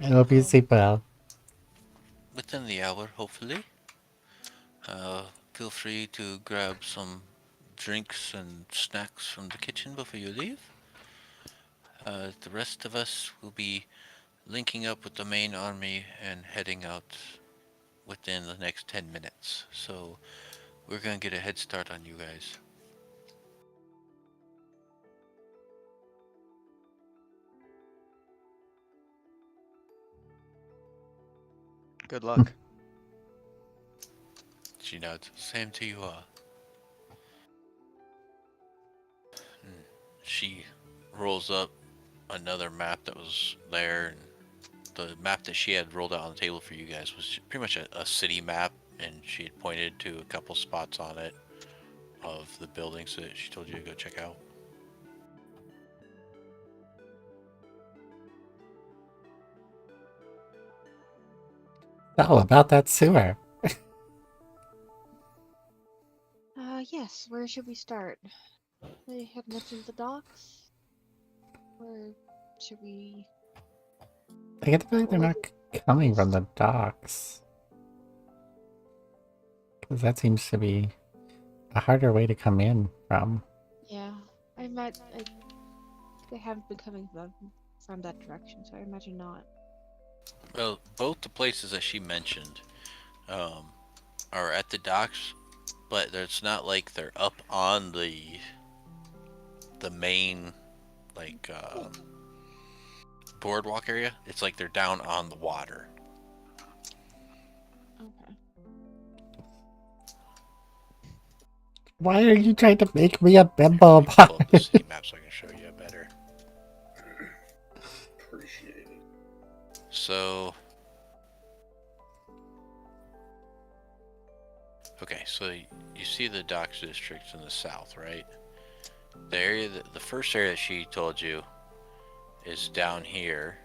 I hope you sleep well. within the hour, hopefully. Feel free to grab some drinks and snacks from the kitchen before you leave. The rest of us will be linking up with the main army and heading out within the next 10 minutes. So we're gonna get a head start on you guys. Good luck. She nods. Same to you all. She rolls up another map that was there, and the map that she had rolled out on the table for you guys was pretty much a city map, and she had pointed to a couple spots on it of the buildings that she told you to go check out. Oh, about that sewer. Yes, where should we start? They have mentioned the docks? Or should we... I get the feeling they're not coming from the docks. Because that seems to be a harder way to come in from. Yeah, they haven't been coming from that direction, so I imagine not. Well, both the places that she mentioned are at the docks, but it's not like they're up on the main boardwalk area. It's like they're down on the water. Okay. Why are you trying to make me a bimbo Pull up the about city map so I can show you better. So. Okay, so you see the docks districts in the south, right? The area, the first area that she told you is down here,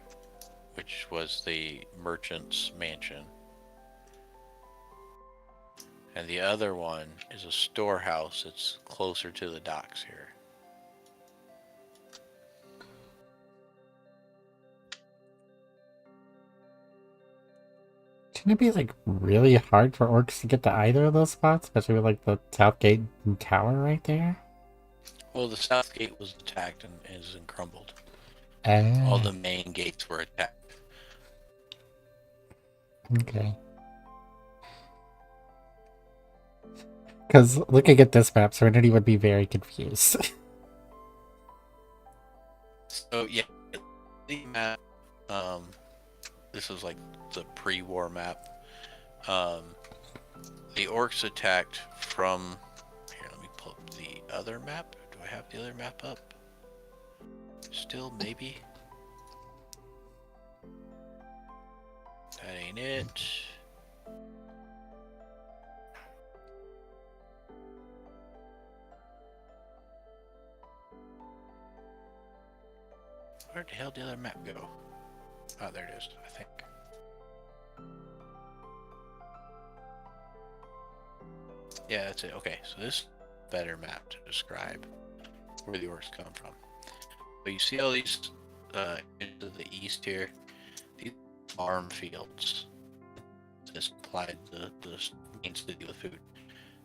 which was the merchant's mansion. And the other one is a storehouse that's closer to the docks here. Shouldn't it be like really hard for orcs to get to either of those spots, especially with like the south gate and tower right there? Well, the south gate was attacked and is crumbled. Ah, All the main gates were attacked. okay. Because looking at this map, Serenity would be very confused. So yeah, the map. This was like the pre-war map. The orcs attacked from. Here, let me pull up the other map. Do I have the other map up? Still, maybe. That ain't it. Where the hell did the other map go? Oh, there it is, I think. Yeah, that's it. Okay, so this is a better map to describe where the orcs come from. So you see all these into the east here, these farm fields that supplied the main city with food.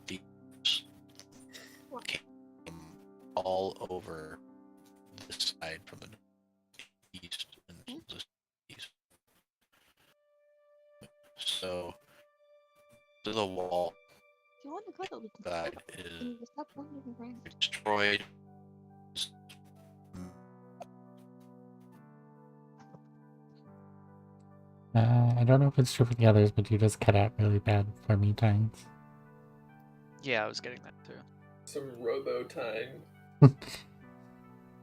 These came all over this side from the east and the east. So to the wall If you want to cuddle, we can side cuddle. is You just stop wandering around. destroyed. I don't know if it's true for the others, but you just cut out really bad for me times. Yeah, I was getting that too. Some robo time.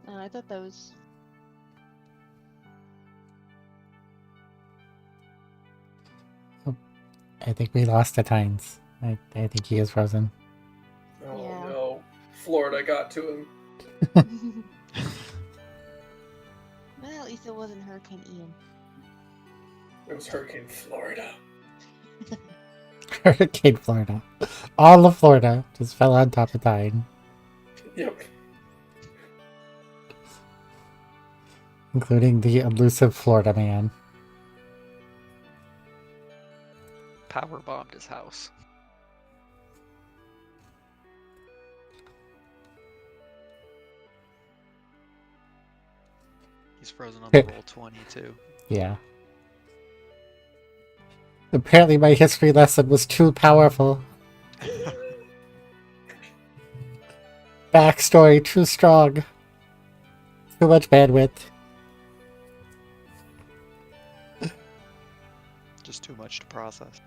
I thought that was. I think we lost at times. I think he is frozen. Oh Yeah. no. Florida got to him. Well, at least it wasn't Hurricane Ian. It was Hurricane Florida. Hurricane Florida. All of Florida just fell on top of Tide, Yep. including the elusive Florida man. Power bombed his house. He's frozen on the roll 20 too. Yeah. Apparently my history lesson was too powerful. Backstory too strong. Too much bandwidth. Just too much to process.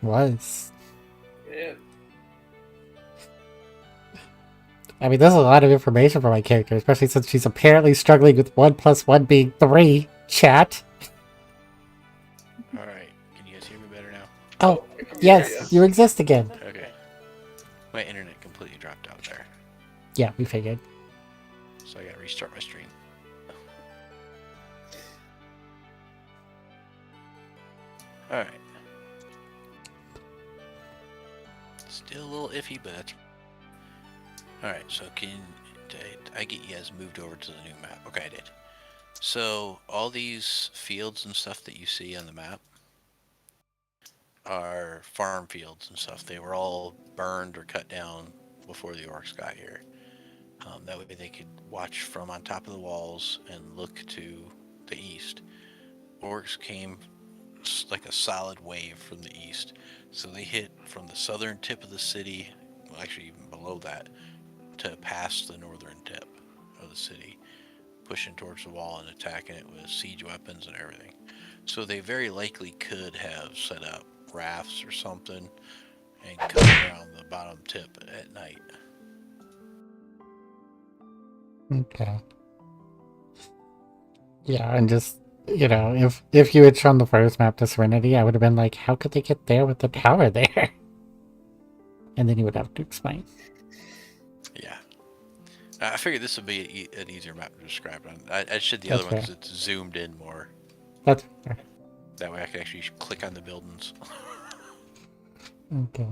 Was. Man. I mean, there's a lot of information for my character, especially since she's apparently struggling with 1 + 1 being 3. Chat. Alright, can you guys hear me better now? Oh, I can hear yes, ya. you exist again. Okay. My internet completely dropped out there, Yeah, we figured. so I gotta restart my stream. Alright. Still a little iffy, but that's... Alright, so did I get you guys moved over to the new map? Okay, I did. So, all these fields and stuff that you see on the map are farm fields and stuff. They were all burned or cut down before the orcs got here. That way they could watch from on top of the walls and look to the east. Orcs came like a solid wave from the east. So they hit from the southern tip of the city, well, actually even below that, to past the northern tip of the city, pushing towards the wall and attacking it with siege weapons and everything. So they very likely could have set up rafts or something and come around the bottom tip at night. Okay. Yeah, and just You know, if you had shown the first map to Serenity, I would have been like, how could they get there with the tower there? And then you would have to explain. Yeah. I figured this would be an easier map to describe. I did the That's other one fair. because it's zoomed in more. That's fair. That way I can actually click on the buildings. Okay.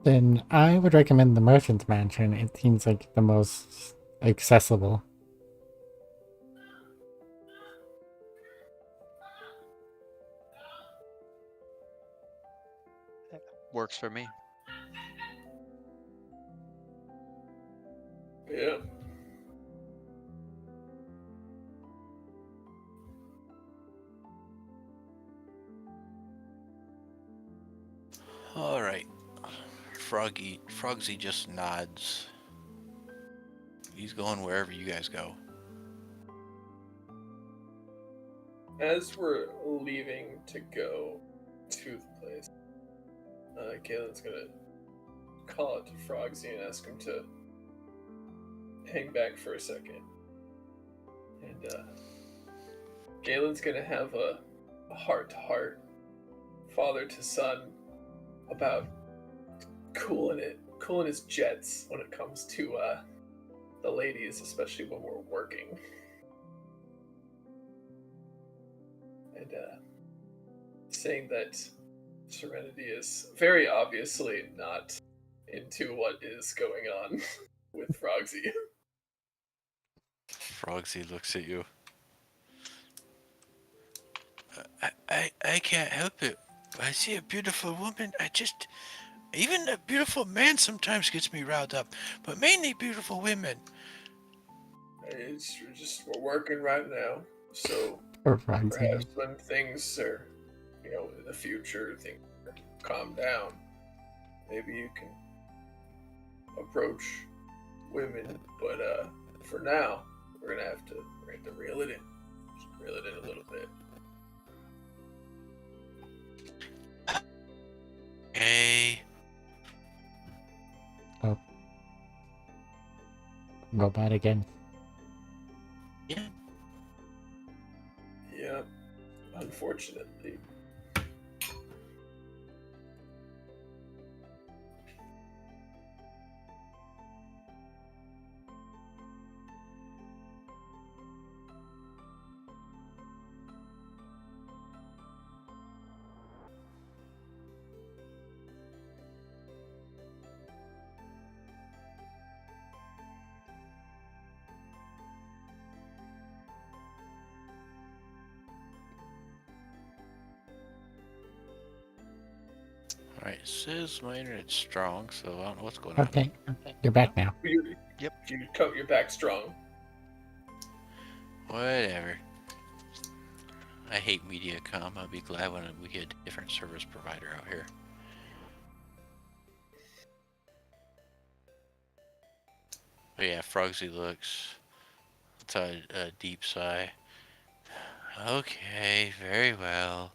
Then I would recommend the Merchant's Mansion. It seems like the most accessible. Works for me. Yeah. All right. Frogsy just nods. He's going wherever you guys go. As we're leaving to go to the place, Galen's gonna call out to Frogsy and ask him to hang back for a second. And Galen's gonna have a heart-to-heart, father to son, about cooling his jets when it comes to the ladies, especially when we're working. And saying that Serenity is very obviously not into what is going on with Frogsy. Frogsy looks at you. I can't help it. I see a beautiful woman. Even a beautiful man sometimes gets me riled up, but mainly beautiful women. We're working right now, so Or Frogsy. perhaps when things are, in the future, things calm down, maybe you can approach women. But for now, we're gonna have to reel it in. Just reel it in a little bit. Hey, Go bad again. yeah. Yeah, unfortunately. Alright, it says my internet's strong, so I don't know what's going on. Okay, you're back now. Yep. You coat your back strong. Whatever. I hate Mediacom. I'll be glad when we get a different service provider out here. But yeah, Frogsy looks. It's a deep sigh. Okay, very well.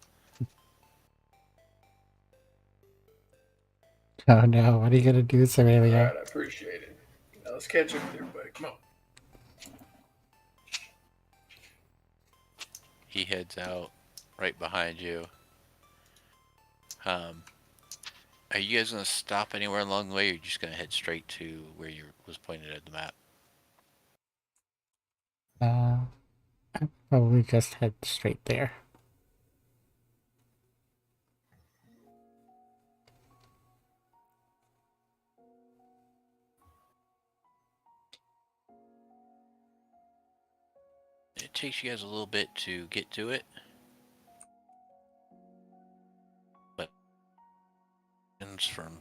Oh no, what are you gonna do, Serelia? Alright, I appreciate it. Now let's catch up with everybody. Come on. He heads out right behind you. Are you guys gonna stop anywhere along the way, or are you just gonna head straight to where you was pointed at the map? I'd probably just head straight there. It takes you guys a little bit to get to it, but it's from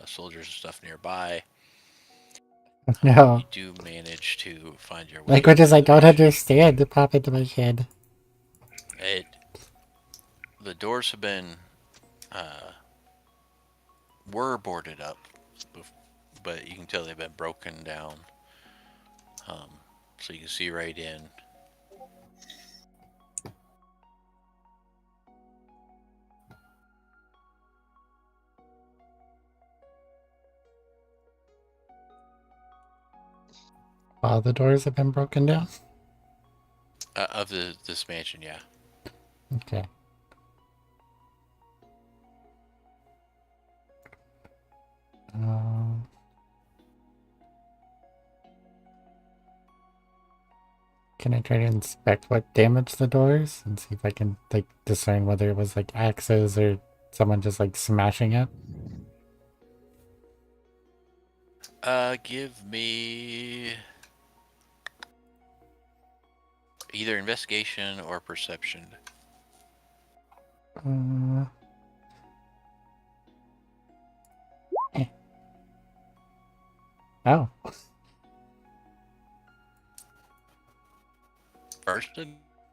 soldiers and stuff nearby. No. You do manage to find your way. Languages into I the don't mansion. understand that pop into my head. The doors have been were boarded up, but you can tell they've been broken down. So you can see right in. All the doors have been broken down. Of this mansion, yeah. Okay. Um, can I try to inspect what damaged the doors and see if I can like discern whether it was like axes or someone just like smashing it? Give me either investigation or perception. Uh, eh. Oh, First,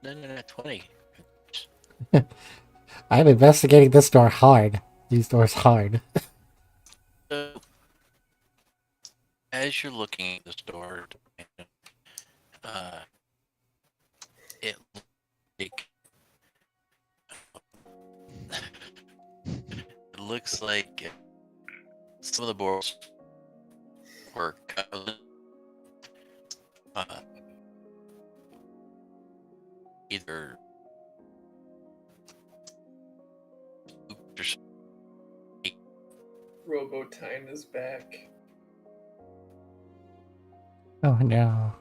then at 20. I'm investigating this door hard. These doors hard. So, as you're looking at this door, it it looks like some of the boards were cut, either Robotine is back. Oh no.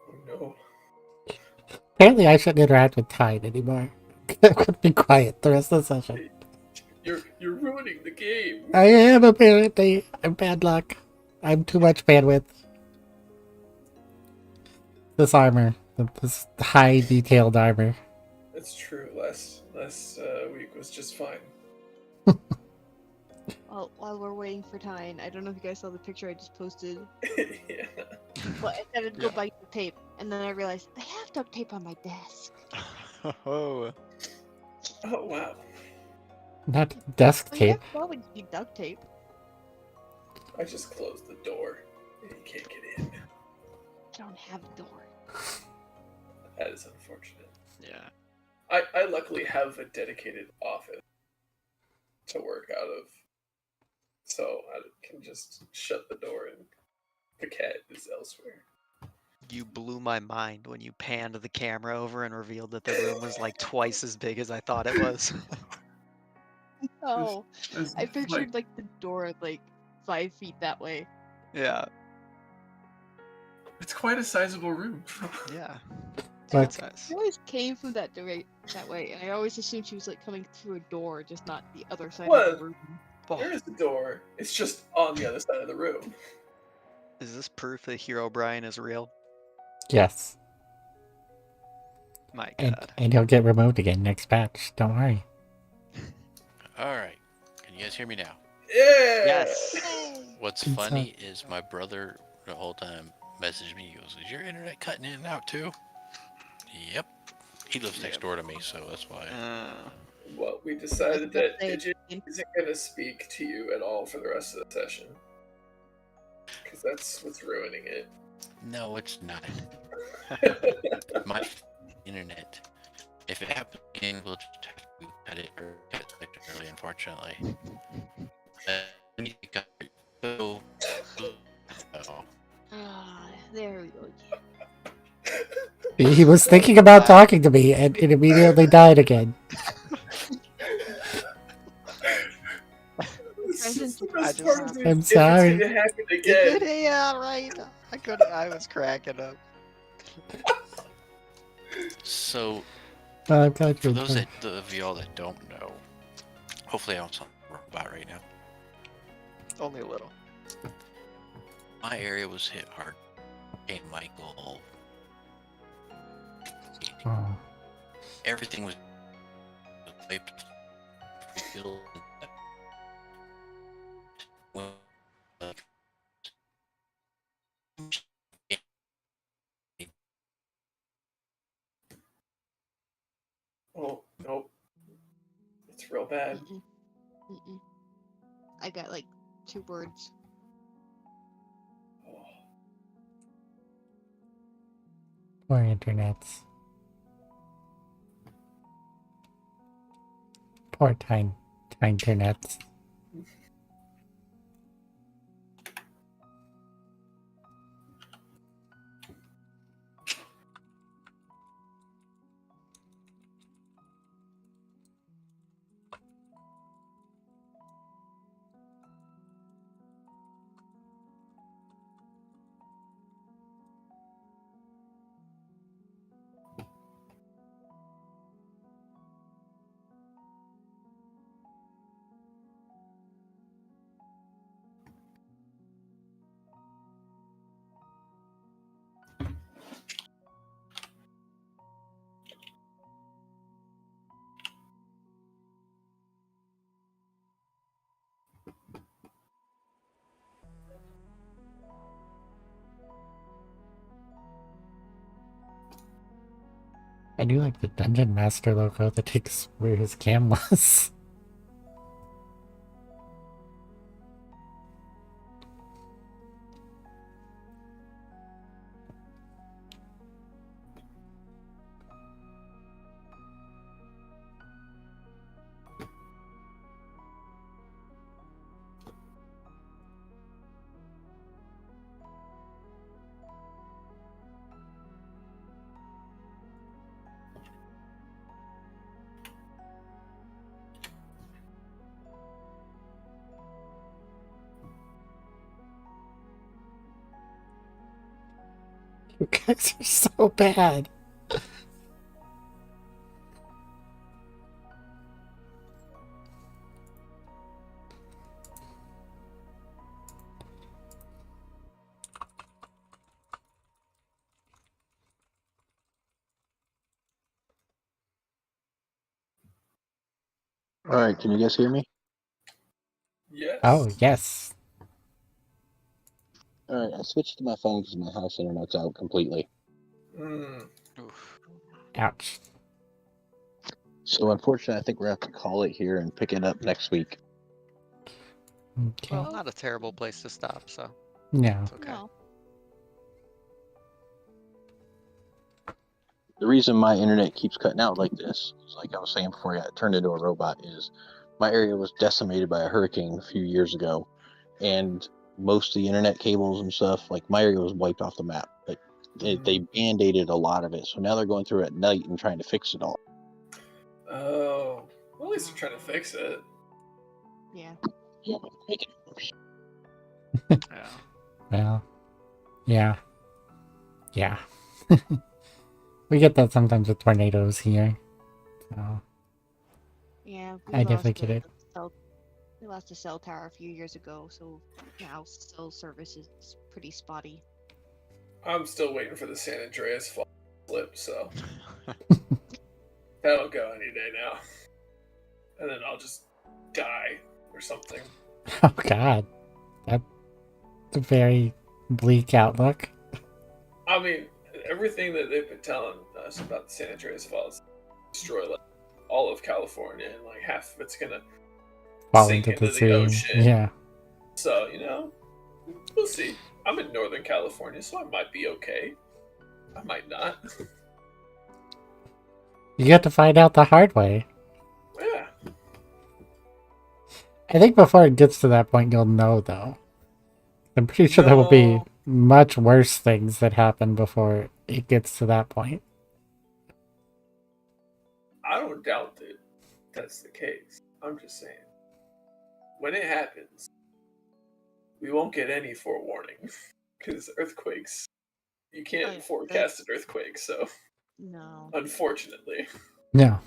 Oh no. Apparently, I shouldn't interact with Tide anymore. I could be quiet the rest of the session. You're ruining the game. I am apparently. I'm bad luck. I'm too much bandwidth. This armor, this high detailed armor. That's true. Last week was just fine. Well, while we're waiting for Tyne, I don't know if you guys saw the picture I just posted, Yeah. but I said I'd go buy the tape, and then I realized I have duct tape on my desk. Oh. Oh wow. Not desk Well, you tape. always need duct tape. I just closed the door. You can't get in. I don't have a door. That is unfortunate. Yeah. I luckily have a dedicated office to work out of, so I can just shut the door and the cat is elsewhere. You blew my mind when you panned the camera over and revealed that the room was like twice as big as I thought it was. Oh, There's, I pictured like the door like 5 feet that way. Yeah. it's quite a sizable room. Yeah. Like, Size. She always came from that way, and I always assumed she was like coming through a door, just not the other side What? of the room. There is a door. It's just on the other side of the room. Is this proof that Hero Brian is real? yes. My And, god. and he'll get removed again next patch. Don't worry. Alright. Can you guys hear me now? Yeah. Yes. What's It's funny is my brother the whole time messaged me. He goes, "Is your internet cutting in and out too?" Yep. He lives next door to me, so that's why. Well, we decided that Say- Digit isn't going to speak to you at all for the rest of the session. Because that's what's ruining it. No, it's not. My internet. If it happens again, we'll just have to cut it or cut it early, unfortunately. So, Ah, there we go. He was thinking about talking to me, and it immediately died again. This is the I best just- part of it. I'm If sorry. it's going to happen again. Yeah, right. I was cracking up. so Well, I'm glad For you're those enjoying. of y'all that don't know, hopefully I don't sound robot right now. Only a little. My area was hit hard. Hey, Michael. Oh, Everything was wiped. Field. Oh, nope. It's real bad. Mm-mm. Mm-mm. I got like 2 words. Oh, poor internets. Poor time internets. I do like the Dungeon Master logo that takes where his cam was. You guys are so bad. All right, can you guys hear me? yes. Oh, yes. All right, I switched to my phone because my house internet's out completely. Mm. Oof. Ouch. So unfortunately, I think we're going to have to call it here and pick it up next week. Okay. Well, not a terrible place to stop, so No. it's okay. No. The reason my internet keeps cutting out like this, like I was saying before I got turned into a robot, is my area was decimated by a hurricane a few years ago, and most of the internet cables and stuff, like my area was wiped off the map. Like they band-aided a lot of it, so now they're going through it at night and trying to fix it all. Oh. Well, at least they're trying to fix it. Yeah. Yeah, but make it worse. Yeah. Well, yeah. Yeah. We get that sometimes with tornadoes here. So, Yeah. I definitely get it. We lost a cell tower a few years ago, so now cell service is pretty spotty. I'm still waiting for the San Andreas fall flip, so that'll go any day now. And then I'll just die or something. Oh, God. That's a very bleak outlook. I mean, everything that they've been telling us about the San Andreas Falls destroy like all of California, and like half of it's gonna Fall sink into the the sea. ocean. Yeah. So we'll see. I'm in Northern California, so I might be okay. I might not. You get to find out the hard way. Yeah. I think before it gets to that point, you'll know, though. I'm pretty sure there will be No. much worse things that happen before it gets to that point. I don't doubt that that's the case. I'm just saying, when it happens, we won't get any forewarning because earthquakes. You can't yeah, forecast an earthquake, so No. unfortunately. No.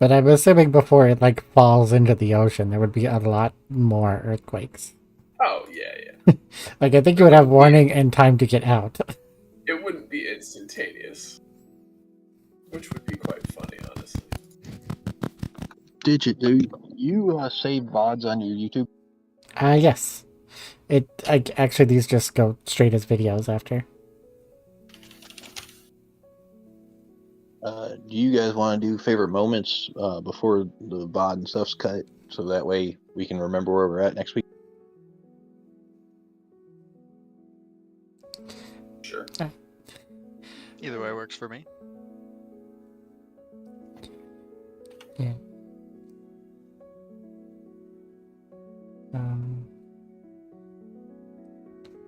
But I'm assuming before it like falls into the ocean, there would be a lot more earthquakes. Oh yeah. Like I think It you would have wouldn't be- warning and time to get out. It wouldn't be instantaneous, which would be quite funny, honestly. Digit, do you save VODs on your YouTube? Yes. Actually these just go straight as videos after. Do you guys want to do favorite moments before the VOD and stuff's cut, so that way we can remember where we're at next week? Sure. Either way works for me. Yeah. Um,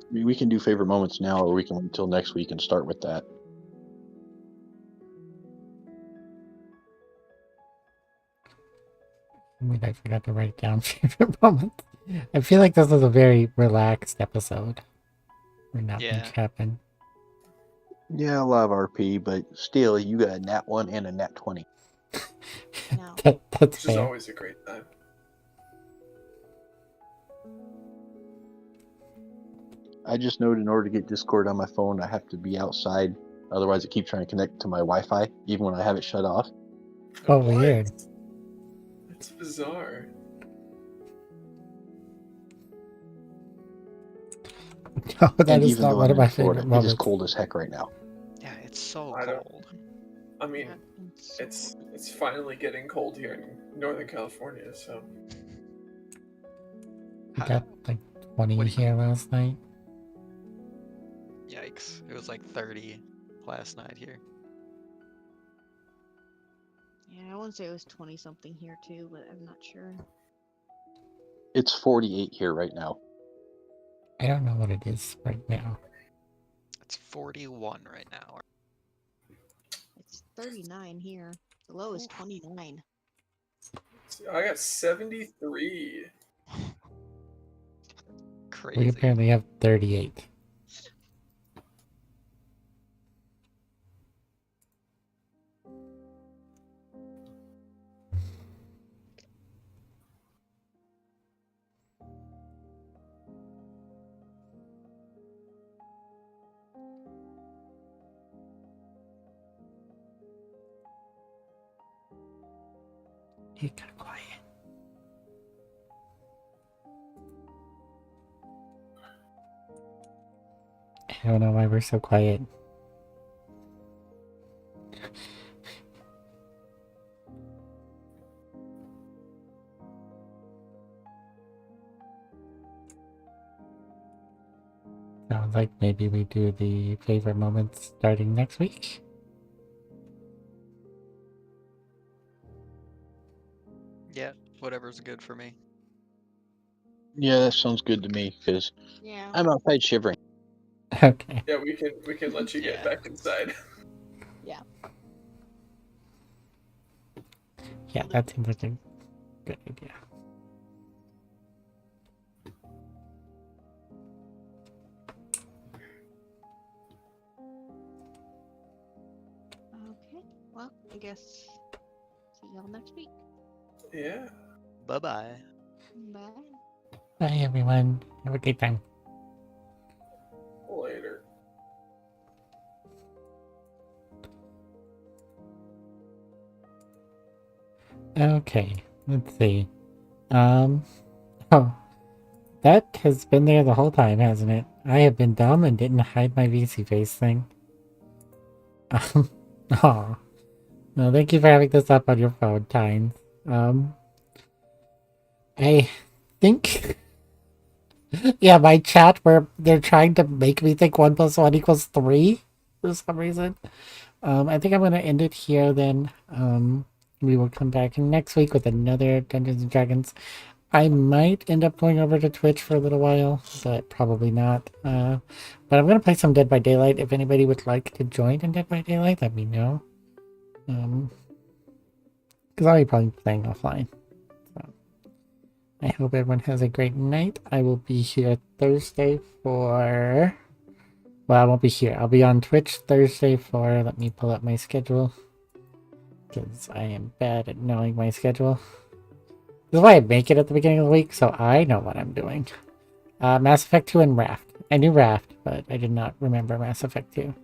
I mean, we can do favorite moments now, or we can wait until next week and start with that. I mean, I forgot to write down favorite moments. I feel like this was a very relaxed episode. Where not Yeah. much happened. Yeah, a lot of RP, but still, you got a nat 1 and a nat 20. No. That's Which is fair. always a great time. I just know in order to get Discord on my phone, I have to be outside. Otherwise, it keeps trying to connect to my Wi-Fi, even when I have it shut off. Oh, What? weird. It's bizarre. No, that And is even not though one I'm of my in Florida, favorite it is moments. cold as heck right now. Yeah, it's so I don't- cold. I mean, Yeah, it's finally getting cold here in Northern California, so We got like 20 What do you- here last night. Yikes. It was like 30 last night here. yeah, I want to say it was 20 something here too, but I'm not sure. It's 48 here right now. I don't know what it is right now. It's 41 right now. It's 39 here. The low is 29. see, I got 73. Crazy. We apparently have 38. It got quiet. I don't know why we're so quiet. Sounds like maybe we do the favorite moments starting next week. Yeah, whatever's good for me. Yeah, that sounds good to me, because Yeah. I'm outside shivering. Okay. Yeah, we can let you get Yeah. back inside. Yeah, that seems like a good idea. Okay. Well, I guess see y'all next week. Yeah. Bye-bye. Bye. Bye, everyone. Have a great time. Later. Okay, let's see. Oh, that has been there the whole time, hasn't it? I have been dumb and didn't hide my VC face thing. Oh. Well, thank you for having this up on your phone, Tynes. I think... Yeah, my chat where they're trying to make me think 1 + 1 = 3 for some reason. I think I'm going to end it here then. We will come back next week with another Dungeons & Dragons. I might end up going over to Twitch for a little while, but probably not. But I'm going to play some Dead by Daylight. If anybody would like to join in Dead by Daylight, let me know. Because I'll be probably playing offline. So I hope everyone has a great night. I will be here Thursday for... Well, I won't be here. I'll be on Twitch Thursday for... Let me pull up my schedule. because I am bad at knowing my schedule. This is why I make it at the beginning of the week, so I know what I'm doing. Mass Effect 2 and Raft. I knew Raft, but I did not remember Mass Effect 2.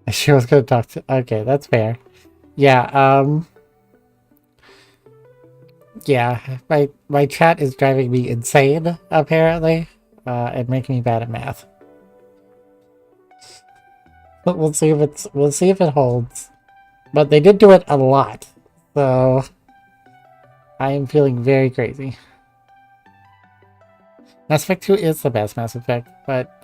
I sure was going to talk to... Okay, that's fair. Yeah, yeah, my chat is driving me insane, apparently, and making me bad at math. But we'll see if it holds. But they did do it a lot, so I am feeling very crazy. Mass Effect 2 is the best Mass Effect, but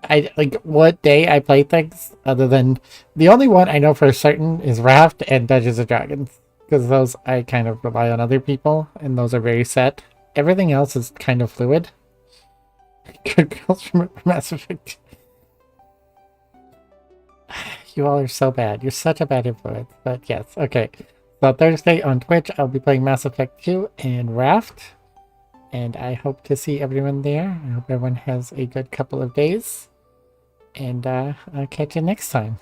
I like what day I play things other than the only one I know for certain is Raft and Dungeons and Dragons, because those I kind of rely on other people and those are very set. Everything else is kind of fluid. Good girls from Mass Effect. You all are so bad. You're such a bad influence. But yes, okay. So Thursday on Twitch, I'll be playing Mass Effect 2 and Raft. And I hope to see everyone there. I hope everyone has a good couple of days. And I'll catch you next time.